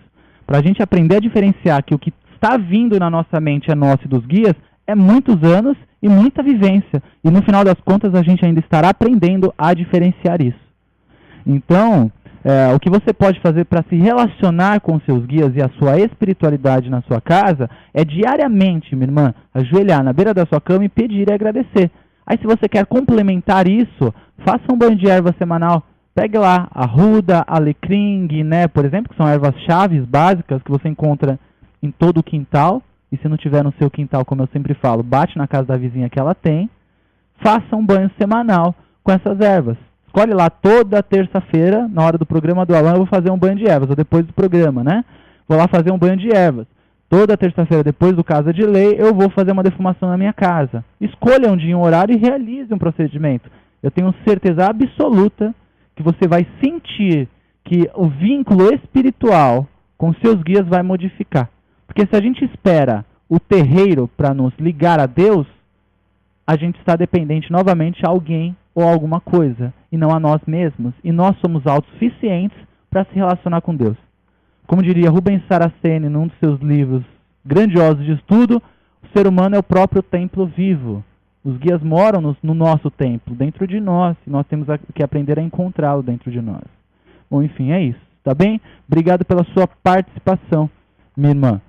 Para a gente aprender a diferenciar que o que está vindo na nossa mente é nosso e dos guias é muitos anos e muita vivência. E no final das contas a gente ainda estará aprendendo a diferenciar isso. Então, o que você pode fazer para se relacionar com seus guias e a sua espiritualidade na sua casa é diariamente, minha irmã, ajoelhar na beira da sua cama e pedir e agradecer. Aí se você quer complementar isso, faça um banho de erva semanal. Pegue lá arruda, alecrim, guiné, por exemplo, que são ervas chaves básicas que você encontra em todo o quintal. E se não tiver no seu quintal, como eu sempre falo, bate na casa da vizinha que ela tem. Faça um banho semanal com essas ervas. Escolhe lá toda terça-feira, na hora do programa do Alan, eu vou fazer um banho de ervas, ou depois do programa, né? Vou lá fazer um banho de ervas. Toda terça-feira, depois do Casa de Lei, eu vou fazer uma defumação na minha casa. Escolha um dia e um horário e realize um procedimento. Eu tenho certeza absoluta que você vai sentir que o vínculo espiritual com seus guias vai modificar. Porque se a gente espera o terreiro para nos ligar a Deus, a gente está dependente novamente a alguém ou a alguma coisa, e não a nós mesmos. E nós somos autossuficientes para se relacionar com Deus. Como diria Rubens Saraceni num dos seus livros grandiosos de estudo, o ser humano é o próprio templo vivo. Os guias moram no nosso templo, dentro de nós, e nós temos que aprender a encontrá-lo dentro de nós. Bom, enfim, é isso, tá bem? Obrigado pela sua participação, minha irmã.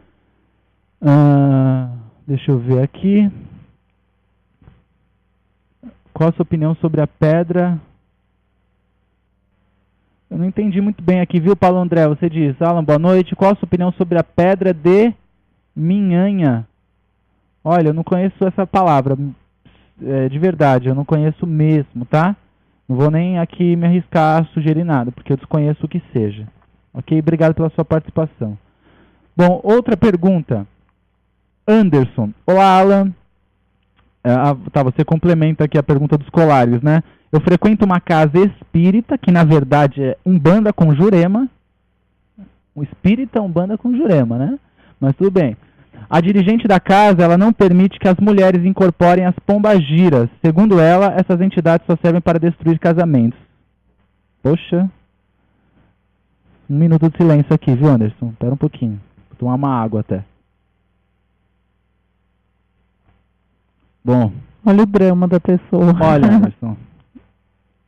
Deixa eu ver aqui. Qual a sua opinião sobre a pedra? Eu não entendi muito bem aqui, viu, Paulo André? Você diz, Alan, boa noite. Qual a sua opinião sobre a pedra de minhanha? Olha, eu não conheço essa palavra. De verdade, eu não conheço mesmo, tá? Não vou nem aqui me arriscar a sugerir nada, porque eu desconheço o que seja. Ok? Obrigado pela sua participação. Bom, outra pergunta. Anderson. Olá, Alan. Você complementa aqui a pergunta dos colares, né? Eu frequento uma casa espírita, que na verdade é Umbanda com Jurema. O espírita Umbanda com Jurema, né? Mas tudo bem. A dirigente da casa, ela não permite que as mulheres incorporem as pombagiras. Segundo ela, essas entidades só servem para destruir casamentos. Poxa. Um minuto de silêncio aqui, viu, Anderson? Espera um pouquinho. Vou tomar uma água até. Bom. Olha o drama da pessoa. Olha, Anderson.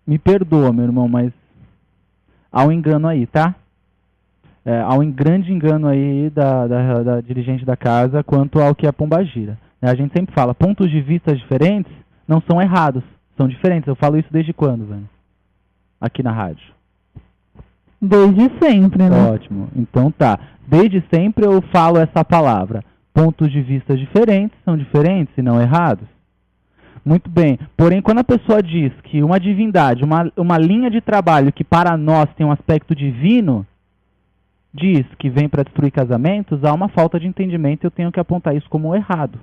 Me perdoa, meu irmão, mas há um engano aí, tá? Há um grande engano aí da dirigente da casa quanto ao que é pombagira. A gente sempre fala, pontos de vista diferentes não são errados, são diferentes. Eu falo isso desde quando, velho? Aqui na rádio. Desde sempre, né? Ótimo. Então tá. Desde sempre eu falo essa palavra. Pontos de vista diferentes são diferentes e não errados. Muito bem. Porém, quando a pessoa diz que uma divindade, uma linha de trabalho que para nós tem um aspecto divino, diz que vem para destruir casamentos, há uma falta de entendimento e eu tenho que apontar isso como errado.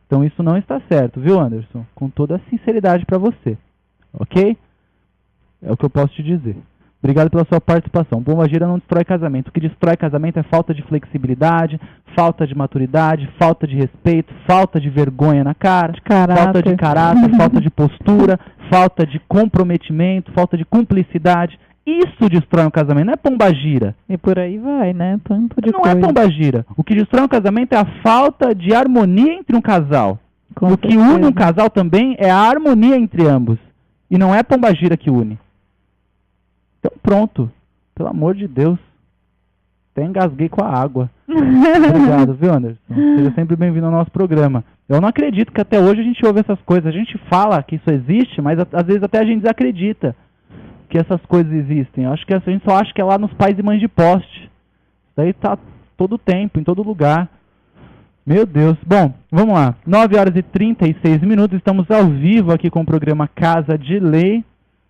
Então isso não está certo, viu, Anderson? Com toda a sinceridade para você. Ok? É o que eu posso te dizer. Obrigado pela sua participação. Pombagira não destrói casamento. O que destrói casamento é falta de flexibilidade, falta de maturidade, falta de respeito, falta de vergonha na cara, falta de caráter, falta de postura, falta de comprometimento, falta de cumplicidade. Isso destrói um casamento, não é pombagira. E por aí vai, né? Tanto de coisa. Não é pombagira. O que destrói um casamento é a falta de harmonia entre um casal. O que une um casal também é a harmonia entre ambos. E não é pombagira que une. Então pronto. Pelo amor de Deus. Até engasguei com a água. Obrigado, viu, Anderson? Seja sempre bem-vindo ao nosso programa. Eu não acredito que até hoje a gente ouve essas coisas. A gente fala que isso existe, mas às vezes até a gente desacredita que essas coisas existem. Eu acho que a gente só acha que é lá nos pais e mães de poste. Isso daí tá todo tempo, em todo lugar. Meu Deus. Bom, vamos lá. 9h36, estamos ao vivo aqui com o programa Casa de Lei.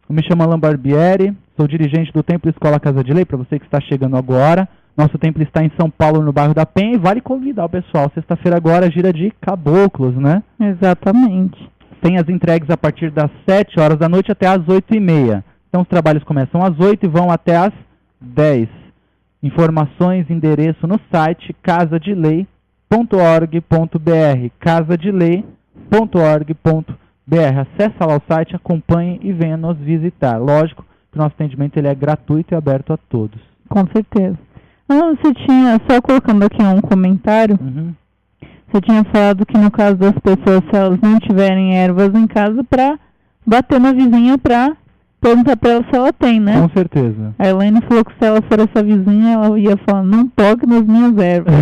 Eu me chamo Alan Barbieri, sou dirigente do Templo Escola Casa de Lei, para você que está chegando agora. Nosso templo está em São Paulo, no bairro da Penha, e vale convidar o pessoal. Sexta-feira agora, gira de caboclos, né? Exatamente. Tem as entregas a partir das 7 horas da noite até as 8h30. Então os trabalhos começam às 8 e vão até às 10. Informações, endereço no site casadelei.org.br, casadelei.org.br. Acesse lá o site, acompanhe e venha nos visitar. Lógico que o nosso atendimento ele é gratuito e aberto a todos. Com certeza. Não, você tinha, só colocando aqui um comentário, você tinha falado que no caso das pessoas, se elas não tiverem ervas em casa, pra bater na vizinha pra perguntar pra ela se ela tem, né? Com certeza. A Elaine falou que se ela for essa vizinha, ela ia falar, não toque nas minhas ervas.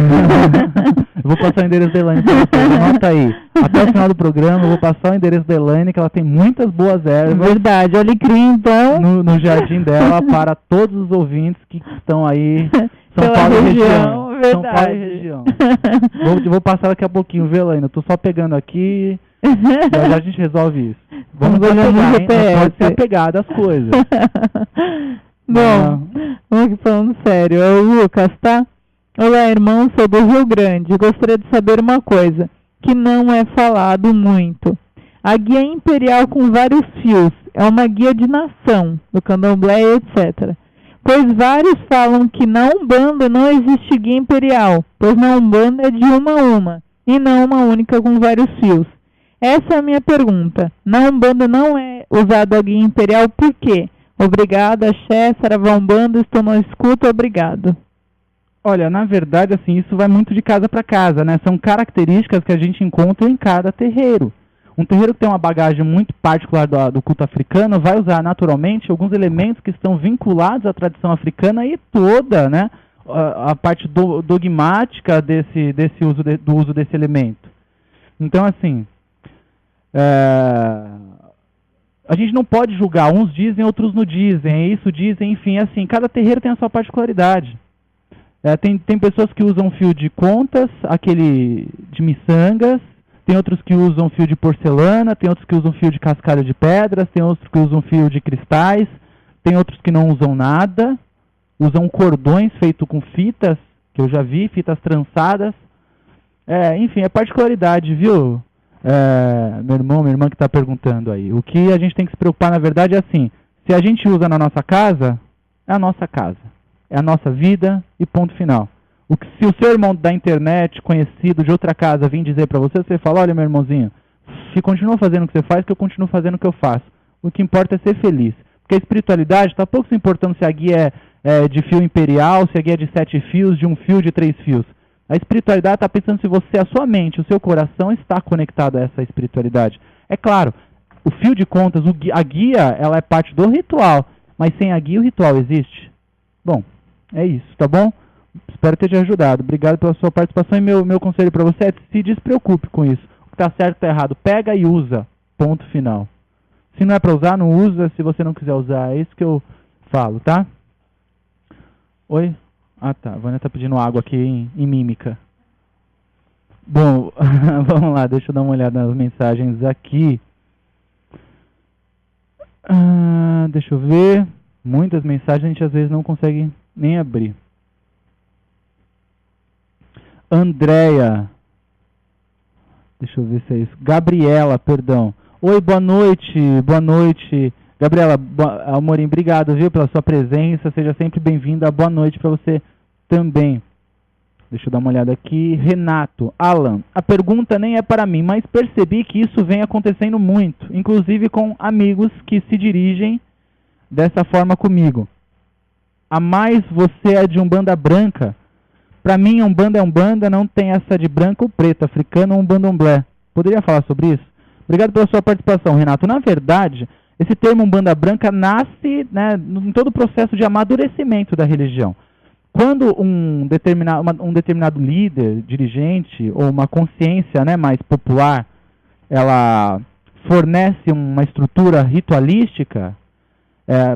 Eu vou passar o endereço da Elaine pra vocês, anota aí. Até o final do programa eu vou passar o endereço da Elaine, que ela tem muitas boas ervas. Verdade, alecrim, então. No jardim dela, para todos os ouvintes que estão aí, São Pela Paulo e região, região. verdade. São Paulo e região. Vou passar daqui a pouquinho, viu, Elaine? Eu tô só pegando aqui, já a gente resolve isso. Vamos olhando no GPS. Pode ser apegado às coisas. Bom, vamos aqui falando sério. É o Lucas, tá? Olá, irmão, sou do Rio Grande. Gostaria de saber uma coisa, que não é falado muito. A guia imperial com vários fios é uma guia de nação, do candomblé, etc. Pois vários falam que na Umbanda não existe guia imperial, pois na Umbanda é de uma a uma, e não uma única com vários fios. Essa é a minha pergunta. Na Umbanda não é usada a guia imperial, por quê? Obrigada, axé, saravá Umbanda, estou na escuta, obrigado. Olha, na verdade, assim, isso vai muito de casa para casa, né? São características que a gente encontra em cada terreiro. Um terreiro que tem uma bagagem muito particular do culto africano vai usar naturalmente alguns elementos que estão vinculados à tradição africana e toda, né, a parte dogmática do uso desse elemento. Então, assim, a gente não pode julgar, uns dizem, outros não dizem, isso dizem, enfim, assim, cada terreiro tem a sua particularidade. Tem pessoas que usam fio de contas, aquele de miçangas, tem outros que usam fio de porcelana, tem outros que usam fio de cascalho de pedras, tem outros que usam fio de cristais, tem outros que não usam nada, usam cordões feitos com fitas, que eu já vi, fitas trançadas. Enfim, é particularidade, viu? Meu irmão, minha irmã que está perguntando aí. O que a gente tem que se preocupar, na verdade, é assim, se a gente usa na nossa casa, é a nossa casa, é a nossa vida e ponto final. Se o seu irmão da internet, conhecido de outra casa, vir dizer para você, você fala, olha meu irmãozinho, se continua fazendo o que você faz, que eu continuo fazendo o que eu faço. O que importa é ser feliz. Porque a espiritualidade está pouco se importando se a guia é de fio imperial, se a guia é de 7 fios, de 1 fio, de 3 fios. A espiritualidade está pensando se você, a sua mente, o seu coração está conectado a essa espiritualidade. É claro, o fio de contas, a guia, ela é parte do ritual, mas sem a guia o ritual existe? Bom, é isso, tá bom? Espero ter te ajudado. Obrigado pela sua participação e meu conselho para você é se despreocupe com isso. O que está certo está errado. Pega e usa. Ponto final. Se não é para usar, não usa. Se você não quiser usar, é isso que eu falo, tá? Oi? Ah, tá. A Vânia está pedindo água aqui em mímica. Bom, vamos lá. Deixa eu dar uma olhada nas mensagens aqui. Deixa eu ver. Muitas mensagens a gente às vezes não consegue nem abrir. Andréia, deixa eu ver se é isso, Gabriela, perdão. Oi, boa noite. Gabriela, Amorim, obrigado, viu, pela sua presença, seja sempre bem-vinda, boa noite para você também. Deixa eu dar uma olhada aqui. Renato, Alan, a pergunta nem é para mim, mas percebi que isso vem acontecendo muito, inclusive com amigos que se dirigem dessa forma comigo. A mais você é de Umbanda branca. Para mim, Umbanda é Umbanda, não tem essa de branco ou preto, africano ou Umbandomblé. Poderia falar sobre isso? Obrigado pela sua participação, Renato. Na verdade, esse termo Umbanda branca nasce, né, em todo o processo de amadurecimento da religião. Quando um determinado líder, dirigente, ou uma consciência, né, mais popular, ela fornece uma estrutura ritualística,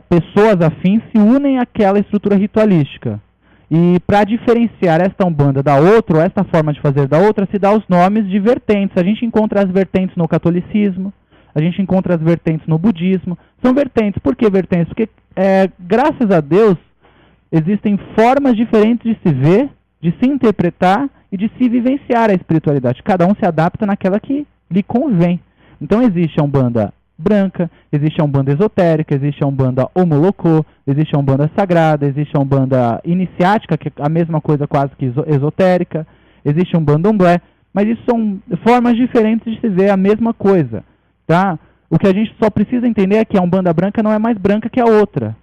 pessoas afins se unem àquela estrutura ritualística. E para diferenciar esta Umbanda da outra, ou esta forma de fazer da outra, se dá os nomes de vertentes. A gente encontra as vertentes no catolicismo, a gente encontra as vertentes no budismo. São vertentes. Por que vertentes? Porque, graças a Deus, existem formas diferentes de se ver, de se interpretar e de se vivenciar a espiritualidade. Cada um se adapta naquela que lhe convém. Então existe a Umbanda branca, existe a Umbanda esotérica, existe a Umbanda homolocô, existe a Umbanda sagrada, existe a Umbanda iniciática, que é a mesma coisa quase que esotérica, existe a Umbandomblé, mas isso são formas diferentes de se ver a mesma coisa, tá? O que a gente só precisa entender é que a Umbanda branca não é mais branca que a outra.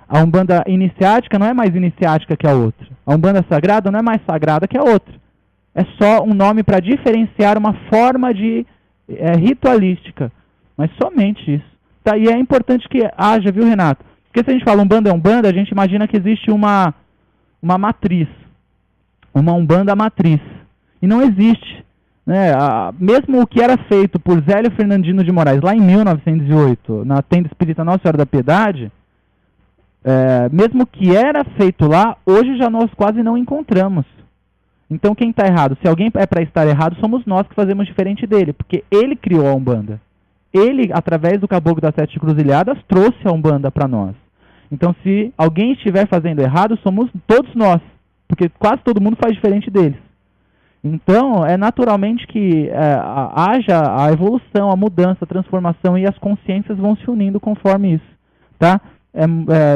A Umbanda iniciática não é mais iniciática que a outra. A Umbanda sagrada não é mais sagrada que a outra. É só um nome para diferenciar uma forma de ritualística. Mas somente isso. Tá? E é importante que haja, viu, Renato? Porque se a gente fala Umbanda é Umbanda, a gente imagina que existe uma matriz. Uma Umbanda matriz. E não existe. Né? Mesmo o que era feito por Zélio Fernandino de Moraes lá em 1908, na Tenda Espírita Nossa Senhora da Piedade, mesmo o que era feito lá, hoje já nós quase não encontramos. Então quem está errado? Se alguém é para estar errado, somos nós que fazemos diferente dele, porque ele criou a Umbanda. Ele, através do Caboclo das Sete Cruzilhadas, trouxe a Umbanda para nós. Então se alguém estiver fazendo errado, somos todos nós, porque quase todo mundo faz diferente deles. Então, é naturalmente que haja a evolução, a mudança, a transformação, e as consciências vão se unindo conforme isso, tá?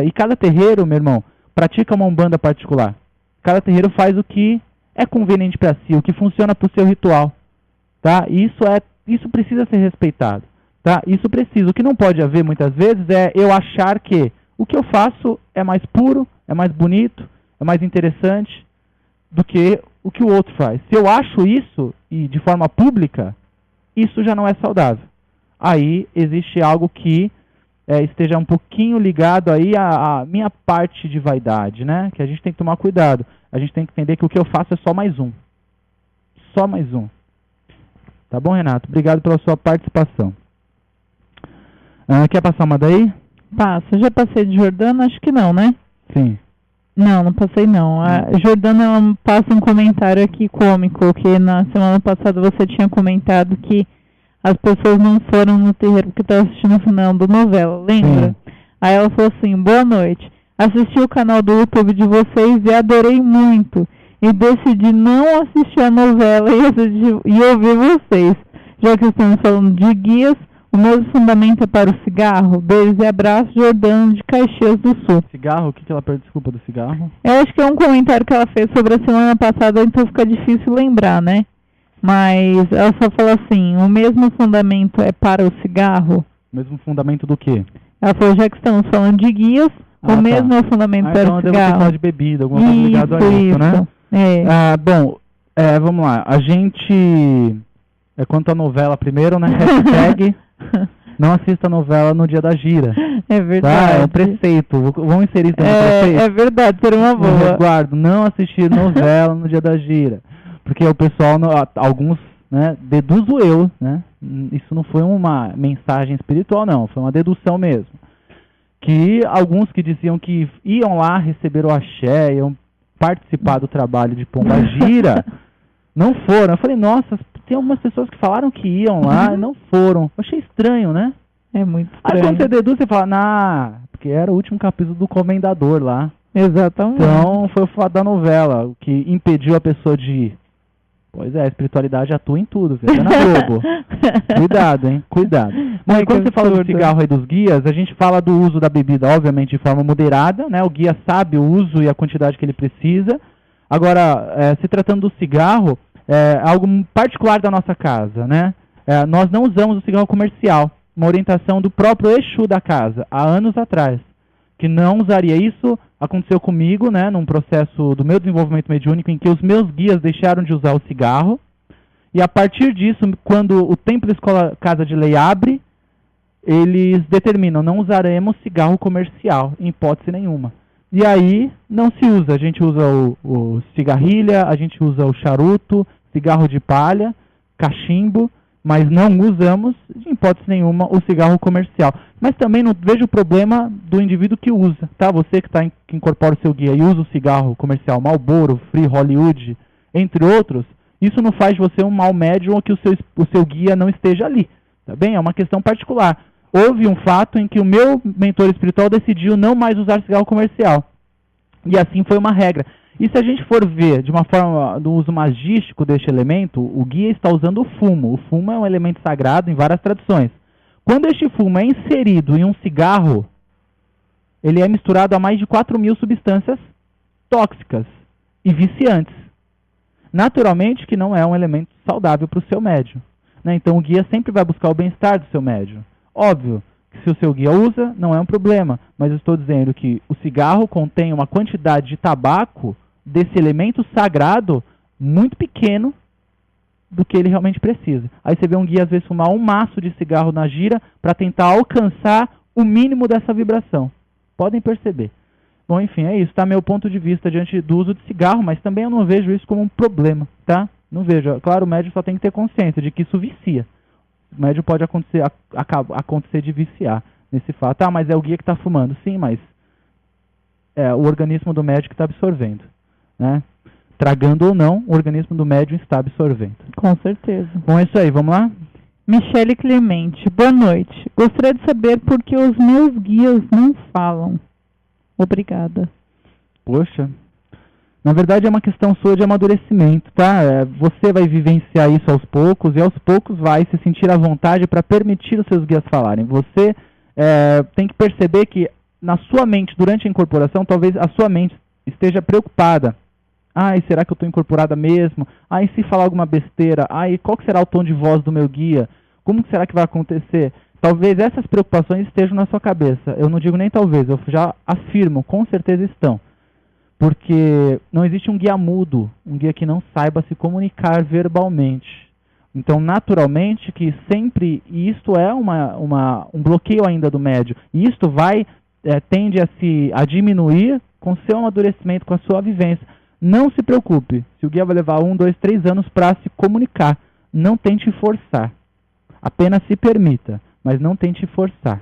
E cada terreiro, meu irmão, pratica uma Umbanda particular. Cada terreiro faz o que é conveniente para si, o que funciona para o seu ritual, tá? Isso precisa ser respeitado, tá? Isso precisa. O que não pode haver, muitas vezes, é eu achar que o que eu faço é mais puro, é mais bonito, é mais interessante do que o que o outro faz. Se eu acho isso, e de forma pública, isso já não é saudável. Aí existe algo que esteja um pouquinho ligado aí à minha parte de vaidade, né? Que a gente tem que tomar cuidado. A gente tem que entender que o que eu faço é só mais um. Só mais um. Tá bom, Renato? Obrigado pela sua participação. Quer passar uma daí? Passo. Já passei de Jordana? Acho que não, né? Sim. Não passei não. A Jordana, ela passa um comentário aqui cômico, que na semana passada você tinha comentado que as pessoas não foram no terreiro porque estavam assistindo o final da novela, lembra? Aí ela falou assim, boa noite, assisti o canal do YouTube de vocês e adorei muito, e decidi não assistir a novela e ouvir vocês, já que estamos falando de guias. O mesmo fundamento é para o cigarro? Beijos e abraços, Jordana de Caxias do Sul. Cigarro? O que ela pede desculpa do cigarro? Eu acho que é um comentário que ela fez sobre a semana passada, então fica difícil lembrar, né? Mas ela só fala assim, o mesmo fundamento é para o cigarro? O mesmo fundamento do quê? Ela falou, já que estamos falando de guias, o mesmo é o fundamento para então o cigarro. Então deve falar de bebida, alguma coisa ligada a isso, né? Bom, vamos lá. A gente... quanto à novela primeiro, né? Hashtag... Não assista a novela no dia da gira. É verdade. Tá? É um preceito. Vamos inserir isso no preceito? É verdade, seria uma boa. Resguardo, não assistir novela no dia da gira. Porque o pessoal, alguns, né, deduzo eu, né? Isso não foi uma mensagem espiritual, não. Foi uma dedução mesmo. Que alguns que diziam que iam lá receber o axé, iam participar do trabalho de Pomba Gira, não foram. Eu falei, nossa, tem algumas pessoas que falaram que iam lá e não foram. Eu achei estranho, né? É muito estranho. Aí quando você deduz, você fala, porque era o último capítulo do Comendador lá. Exatamente. Então foi o fato da novela, o que impediu a pessoa de ir. Pois é, a espiritualidade atua em tudo, viu? É na Globo. Cuidado, hein? Cuidado. Mas quando você fala do cigarro aí dos guias, a gente fala do uso da bebida, obviamente, de forma moderada, né? O guia sabe o uso e a quantidade que ele precisa. Agora, se tratando do cigarro, algo particular da nossa casa, né? Nós não usamos o cigarro comercial, uma orientação do próprio Exu da casa, há anos atrás, que não usaria isso. Aconteceu comigo, né, num processo do meu desenvolvimento mediúnico, em que os meus guias deixaram de usar o cigarro, e a partir disso, quando o Templo Escola Casa de Lei abre, eles determinam, não usaremos cigarro comercial, em hipótese nenhuma. E aí, não se usa, a gente usa o cigarrilha, a gente usa o charuto, cigarro de palha, cachimbo, mas não usamos, em hipótese nenhuma, o cigarro comercial. Mas também não vejo o problema do indivíduo que usa, tá? Você que incorpora o seu guia e usa o cigarro comercial Marlboro, Free, Hollywood, entre outros, isso não faz de você um mau médium ou que o seu guia não esteja ali, tá bem? É uma questão particular. Houve um fato em que o meu mentor espiritual decidiu não mais usar cigarro comercial. E assim foi uma regra. E se a gente for ver de uma forma do uso magístico deste elemento, o guia está usando o fumo. O fumo é um elemento sagrado em várias tradições. Quando este fumo é inserido em um cigarro, ele é misturado a mais de 4.000 substâncias tóxicas e viciantes. Naturalmente que não é um elemento saudável para o seu médium, né? Então o guia sempre vai buscar o bem-estar do seu médium. Óbvio, Se o seu guia usa, não é um problema. Mas eu estou dizendo que o cigarro contém uma quantidade de tabaco, desse elemento sagrado, muito pequeno do que ele realmente precisa. Aí você vê um guia às vezes fumar um maço de cigarro na gira para tentar alcançar o mínimo dessa vibração. Podem perceber. Bom, enfim, é isso, tá? Meu ponto de vista diante do uso de cigarro, mas também eu não vejo isso como um problema, tá? Não vejo. Claro, o médium só tem que ter consciência de que isso vicia. O médium pode acontecer de viciar nesse fato. Ah, mas é o guia que está fumando. Sim, mas é o organismo do médium que está absorvendo, né? Tragando ou não, o organismo do médium está absorvendo. Com certeza. Bom, é isso aí, vamos lá? Michele Clemente, boa noite. Gostaria de saber por que os meus guias não falam. Obrigada. Poxa, na verdade é uma questão sua de amadurecimento, tá? Você vai vivenciar isso aos poucos e aos poucos vai se sentir à vontade para permitir os seus guias falarem. Você tem que perceber que na sua mente, durante a incorporação, talvez a sua mente esteja preocupada. Ai, será que eu estou incorporada mesmo? Ai, se falar alguma besteira? Ai, qual que será o tom de voz do meu guia? Como será que vai acontecer? Talvez essas preocupações estejam na sua cabeça. Eu não digo nem talvez, eu já afirmo, com certeza estão. Porque não existe um guia mudo, um guia que não saiba se comunicar verbalmente. Então, naturalmente, que sempre, e isto é um bloqueio ainda do médium, e isto tende a diminuir com seu amadurecimento, com a sua vivência. Não se preocupe, se o guia vai levar 1, 2, 3 anos para se comunicar, não tente forçar. Apenas se permita, mas não tente forçar.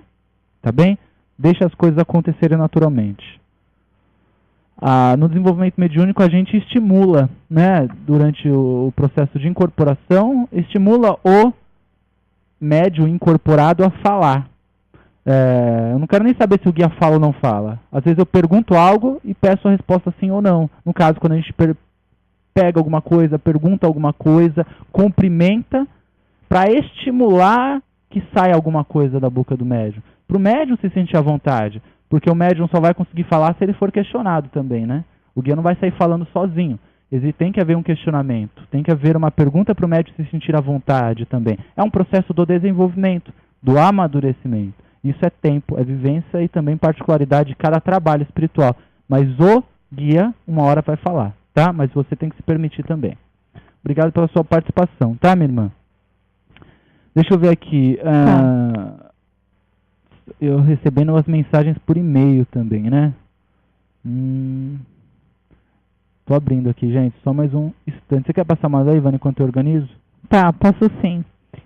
Tá bem? Deixe as coisas acontecerem naturalmente. No desenvolvimento mediúnico a gente estimula, né, durante o processo de incorporação, estimula o médium incorporado a falar. Eu não quero nem saber se o guia fala ou não fala. Às vezes eu pergunto algo e peço a resposta sim ou não. No caso, quando a gente pega alguma coisa, pergunta alguma coisa, cumprimenta, para estimular que saia alguma coisa da boca do médium. Para o médium se sentir à vontade. Porque o médium só vai conseguir falar se ele for questionado também, né? O guia não vai sair falando sozinho. Tem que haver um questionamento, tem que haver uma pergunta para o médium se sentir à vontade também. É um processo do desenvolvimento, do amadurecimento. Isso é tempo, é vivência e também particularidade de cada trabalho espiritual. Mas o guia, uma hora vai falar, tá? Mas você tem que se permitir também. Obrigado pela sua participação, tá, minha irmã? Deixa eu ver aqui. Eu recebendo as mensagens por e-mail também, né? Tô abrindo aqui, gente. Só mais um instante. Você quer passar mais aí, Ivana, enquanto eu organizo? Tá, passo sim.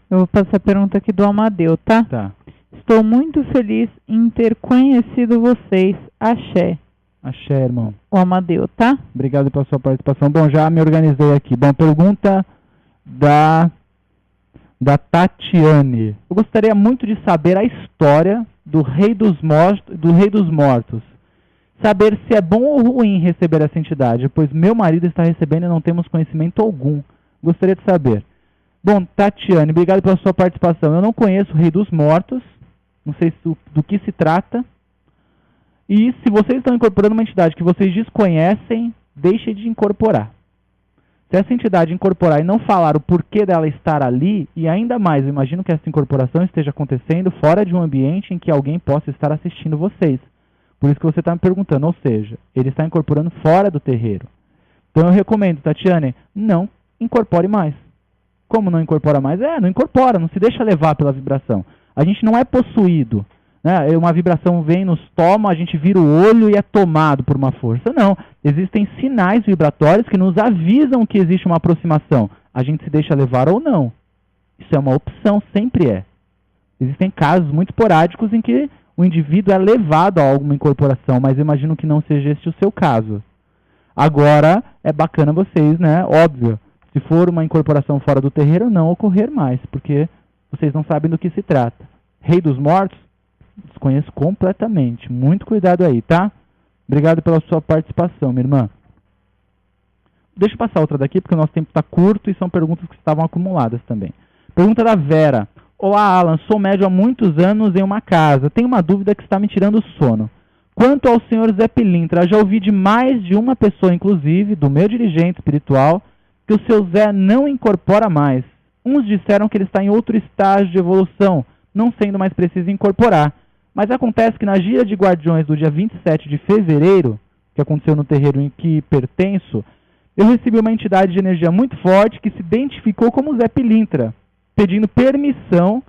Eu vou passar a pergunta aqui do Amadeu, tá? Tá. Estou muito feliz em ter conhecido vocês. Axé. Axé, irmão. O Amadeu, tá? Obrigado pela sua participação. Bom, já me organizei aqui. Bom, pergunta da Tatiane. Eu gostaria muito de saber a história do Rei dos Mortos. Saber se é bom ou ruim receber essa entidade, pois meu marido está recebendo e não temos conhecimento algum. Gostaria de saber. Bom, Tatiane, obrigado pela sua participação. Eu não conheço o Rei dos Mortos, não sei do que se trata. E se vocês estão incorporando uma entidade que vocês desconhecem, deixem de incorporar. Se essa entidade incorporar e não falar o porquê dela estar ali, e ainda mais, eu imagino que essa incorporação esteja acontecendo fora de um ambiente em que alguém possa estar assistindo vocês. Por isso que você está me perguntando, ou seja, ele está incorporando fora do terreiro. Então eu recomendo, Tatiane, não incorpore mais. Como não incorpora mais? Não incorpora, não se deixa levar pela vibração. A gente não é possuído, né? Uma vibração vem, nos toma, a gente vira o olho e é tomado por uma força. Não, existem sinais vibratórios que nos avisam que existe uma aproximação. A gente se deixa levar ou não. Isso é uma opção, sempre é. Existem casos muito esporádicos em que o indivíduo é levado a alguma incorporação, mas eu imagino que não seja este o seu caso. Agora, é bacana vocês, né? Óbvio, se for uma incorporação fora do terreiro, não ocorrer mais, porque vocês não sabem do que se trata. Rei dos Mortos? Desconheço completamente. Muito cuidado aí, tá? Obrigado pela sua participação, minha irmã. Deixa eu passar outra daqui, porque o nosso tempo está curto e são perguntas que estavam acumuladas também. Pergunta da Vera. Olá, Alan. Sou médium há muitos anos em uma casa. Tenho uma dúvida que está me tirando o sono. Quanto ao senhor Zé Pilintra, já ouvi de mais de uma pessoa, inclusive, do meu dirigente espiritual, que o seu Zé não incorpora mais. Uns disseram que ele está em outro estágio de evolução, não sendo mais preciso incorporar. Mas acontece que na gira de guardiões do dia 27 de fevereiro, que aconteceu no terreiro em que pertenço, eu recebi uma entidade de energia muito forte que se identificou como Zé Pilintra, pedindo permissão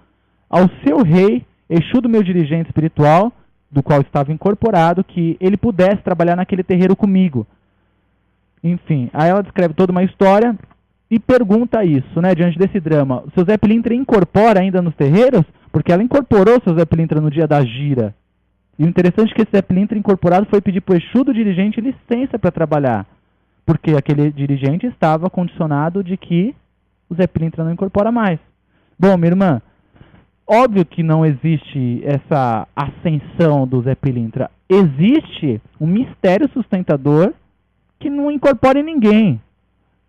ao seu rei, Exu do meu dirigente espiritual, do qual estava incorporado, que ele pudesse trabalhar naquele terreiro comigo. Enfim, aí ela descreve toda uma história e pergunta isso, né, diante desse drama. O seu Zé Pilintra incorpora ainda nos terreiros? Porque ela incorporou o seu Zé Pilintra no dia da gira. E o interessante é que esse Zé Pilintra incorporado foi pedir para o Exu do dirigente licença para trabalhar. Porque aquele dirigente estava condicionado de que o Zé Pilintra não incorpora mais. Bom, minha irmã, óbvio que não existe essa ascensão do Zé Pilintra. Existe um mistério sustentador que não incorpora em ninguém.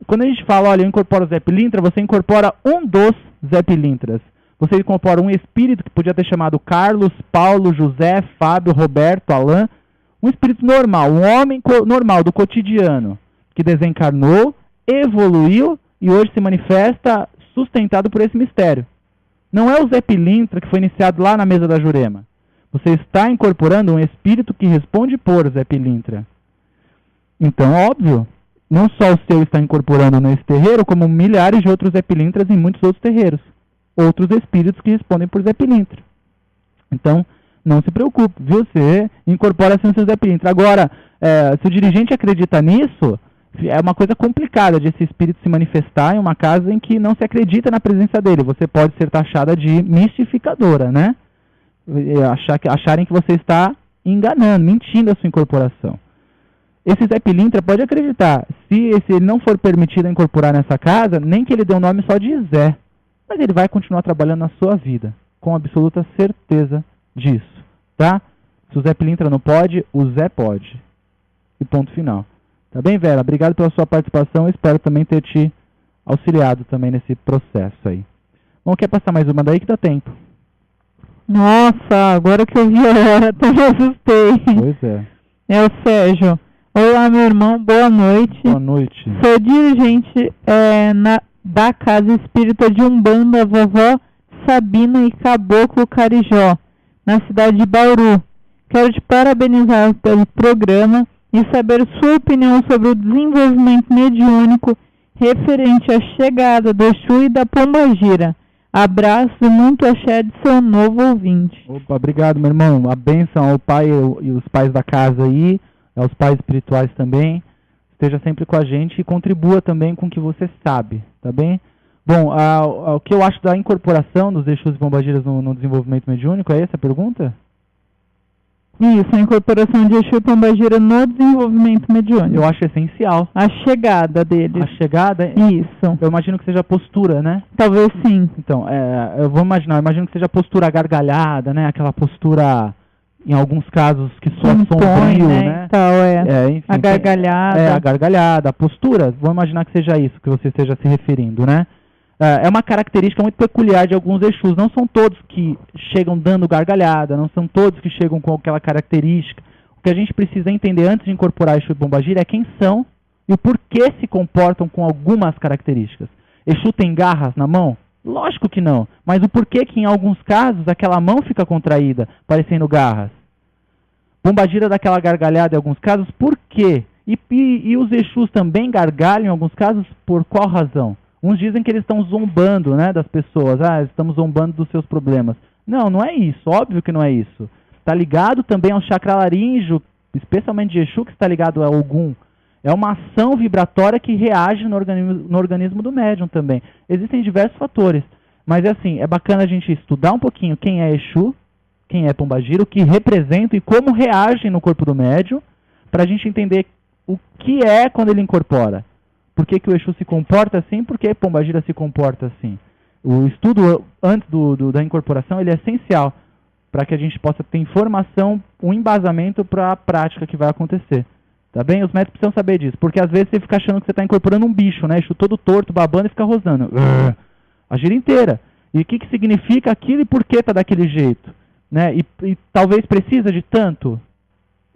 Quando a gente fala, olha, eu incorporo o Zé Pilintra, você incorpora um dos Zé Pilintras. Você incorpora um espírito que podia ter chamado Carlos, Paulo, José, Fábio, Roberto, Alain. Um espírito normal, um homem normal do cotidiano, que desencarnou, evoluiu e hoje se manifesta sustentado por esse mistério. Não é o Zé Pilintra que foi iniciado lá na mesa da Jurema. Você está incorporando um espírito que responde por Zé Pilintra. Então, óbvio, não só o seu está incorporando nesse terreiro, como milhares de outros Zé Pilintras em muitos outros terreiros. Outros espíritos que respondem por Zé Pilintra. Então, não se preocupe, viu? Você incorpora assim o seu Zé Pilintra. Agora, se o dirigente acredita nisso, é uma coisa complicada de esse espírito se manifestar em uma casa em que não se acredita na presença dele. Você pode ser taxada de mistificadora, né? Acharem que você está enganando, mentindo a sua incorporação. Esse Zé Pilintra pode acreditar, se ele não for permitido incorporar nessa casa, nem que ele dê o nome só de Zé, mas ele vai continuar trabalhando na sua vida, com absoluta certeza disso, tá? Se o Zé Pilintra não pode, o Zé pode. E ponto final. Tá bem, Vera? Obrigado pela sua participação, espero também ter te auxiliado também nesse processo aí. Bom, quer passar mais uma daí que dá tempo? Nossa, agora que eu vi a hora, até me assustei. Pois é. É o Sérgio. Olá, meu irmão, boa noite. Boa noite. Sou dirigente da Casa Espírita de Umbanda, Vovó Sabina e Caboclo Carijó, na cidade de Bauru. Quero te parabenizar pelo programa e saber sua opinião sobre o desenvolvimento mediúnico referente à chegada do Exu e da Pombagira. Abraço e muito axé de seu novo ouvinte. Opa, obrigado, meu irmão. A bênção ao pai e os pais da casa aí, aos pais espirituais também. Esteja sempre com a gente e contribua também com o que você sabe, tá bem? Bom, o que eu acho da incorporação dos Exus e Pombagiras no desenvolvimento mediúnico, é essa a pergunta? Isso, a incorporação de Exu e Pombagira no desenvolvimento mediúnico. Eu acho essencial. A chegada deles. A chegada? Isso. Eu imagino que seja a postura, né? Talvez sim. Então, eu imagino que seja a postura gargalhada, né? Aquela postura, em alguns casos, que soa sombrio, né? Enfim, a gargalhada. A gargalhada, a postura. Vamos imaginar que seja isso que você esteja se referindo, né? É uma característica muito peculiar de alguns Exus. Não são todos que chegam dando gargalhada, não são todos que chegam com aquela característica. O que a gente precisa entender antes de incorporar Exu e Pombagira é quem são e o porquê se comportam com algumas características. Exu tem garras na mão? Lógico que não. Mas o porquê que em alguns casos aquela mão fica contraída, parecendo garras? Pombagira dá aquela gargalhada em alguns casos, por quê? E os Exus também gargalham em alguns casos, por qual razão? Uns dizem que eles estão zombando, né, das pessoas. Estamos zombando dos seus problemas. Não, não é isso. Óbvio que não é isso. Está ligado também ao chakra laríngeo, especialmente de Exu, que está ligado a Ogum. É uma ação vibratória que reage no organismo do médium também. Existem diversos fatores. Mas assim, é bacana a gente estudar um pouquinho quem é Exu, quem é Pombagira, o que representam e como reagem no corpo do médium, para a gente entender o que é quando ele incorpora. Por que o Exu se comporta assim? Por que a Pombagira se comporta assim? O estudo antes da incorporação ele é essencial para que a gente possa ter informação, um embasamento para a prática que vai acontecer. Tá bem? Os médicos precisam saber disso, porque às vezes você fica achando que você está incorporando um bicho, né? Exu todo torto, babando e fica rosnando. A gira inteira. E o que significa aquilo e por que está daquele jeito? Né? E talvez precisa de tanto.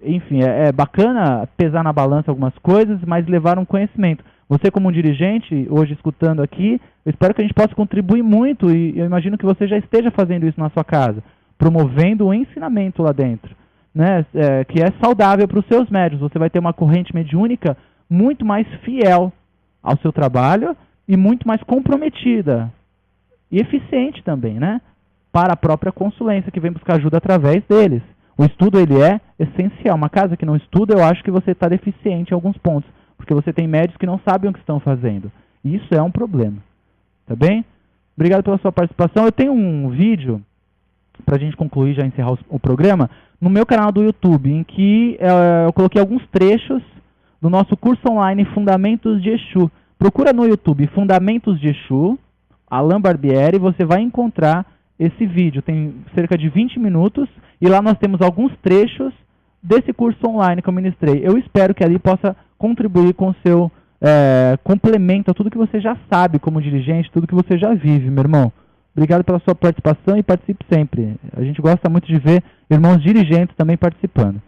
Enfim, é bacana pesar na balança algumas coisas, mas levar um conhecimento. Você como um dirigente, hoje escutando aqui, eu espero que a gente possa contribuir muito, e eu imagino que você já esteja fazendo isso na sua casa, promovendo o ensinamento lá dentro, né? Que é saudável para os seus médios. Você vai ter uma corrente mediúnica muito mais fiel ao seu trabalho e muito mais comprometida e eficiente também, né? Para a própria consulência, que vem buscar ajuda através deles. O estudo, ele é essencial. Uma casa que não estuda, eu acho que você está deficiente em alguns pontos, porque você tem médios que não sabem o que estão fazendo. E isso é um problema. Tá bem? Obrigado pela sua participação. Eu tenho um vídeo, para a gente concluir, já encerrar o programa, no meu canal do YouTube, em que eu coloquei alguns trechos do nosso curso online Fundamentos de Exu. Procura no YouTube Fundamentos de Exu, Alain Barbieri, você vai encontrar esse vídeo. Tem cerca de 20 minutos, e lá nós temos alguns trechos desse curso online que eu ministrei. Eu espero que ali possa contribuir com o seu complemento a tudo que você já sabe como dirigente, tudo que você já vive, meu irmão. Obrigado pela sua participação e participe sempre. A gente gosta muito de ver irmãos dirigentes também participando.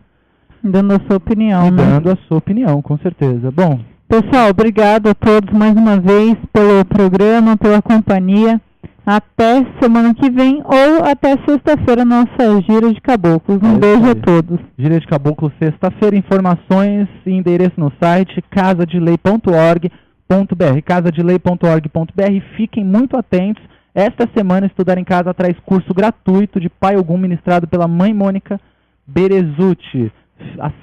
Dando a sua opinião, né? Dando a sua opinião, com certeza. Bom, pessoal, obrigado a todos mais uma vez pelo programa, pela companhia. Até semana que vem ou até sexta-feira, nossa Gira de Caboclos. Um beijo a todos. Gira de Caboclos, sexta-feira. Informações e endereço no site casadelei.org.br, casadelei.org.br. Fiquem muito atentos. Esta semana, Estudar em Casa traz curso gratuito de Pai Ogum, ministrado pela Mãe Mônica Berezutti.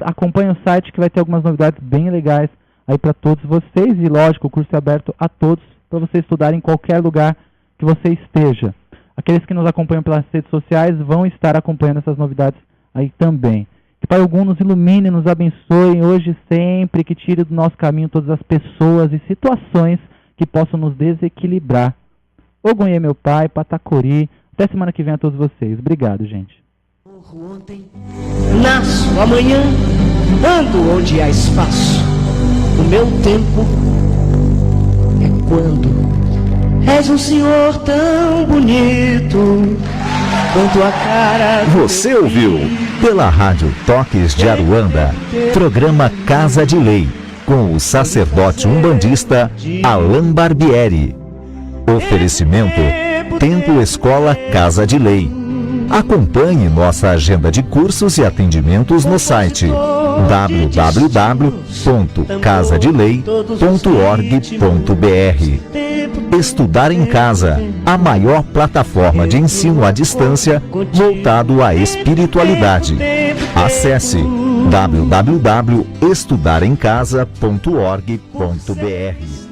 Acompanhe o site que vai ter algumas novidades bem legais aí para todos vocês. E lógico, o curso é aberto a todos para você estudar em qualquer lugar que você esteja. Aqueles que nos acompanham pelas redes sociais vão estar acompanhando essas novidades aí também. Que Pai Ogum nos ilumine, nos abençoe hoje e sempre, que tire do nosso caminho todas as pessoas e situações que possam nos desequilibrar. Ogunhê, meu pai, Patacori. Até semana que vem a todos vocês. Obrigado, gente. Ontem, nasço amanhã, ando onde há espaço. O meu tempo é quando és um senhor tão bonito quanto a cara. Você ouviu pela Rádio Toques de Aruanda, programa Casa de Lei, com o sacerdote umbandista Alain Barbieri. Oferecimento Templo Escola Casa de Lei. Acompanhe nossa agenda de cursos e atendimentos no site www.casadelei.org.br. Estudar em Casa, a maior plataforma de ensino à distância voltado à espiritualidade. Acesse www.estudaremcasa.org.br.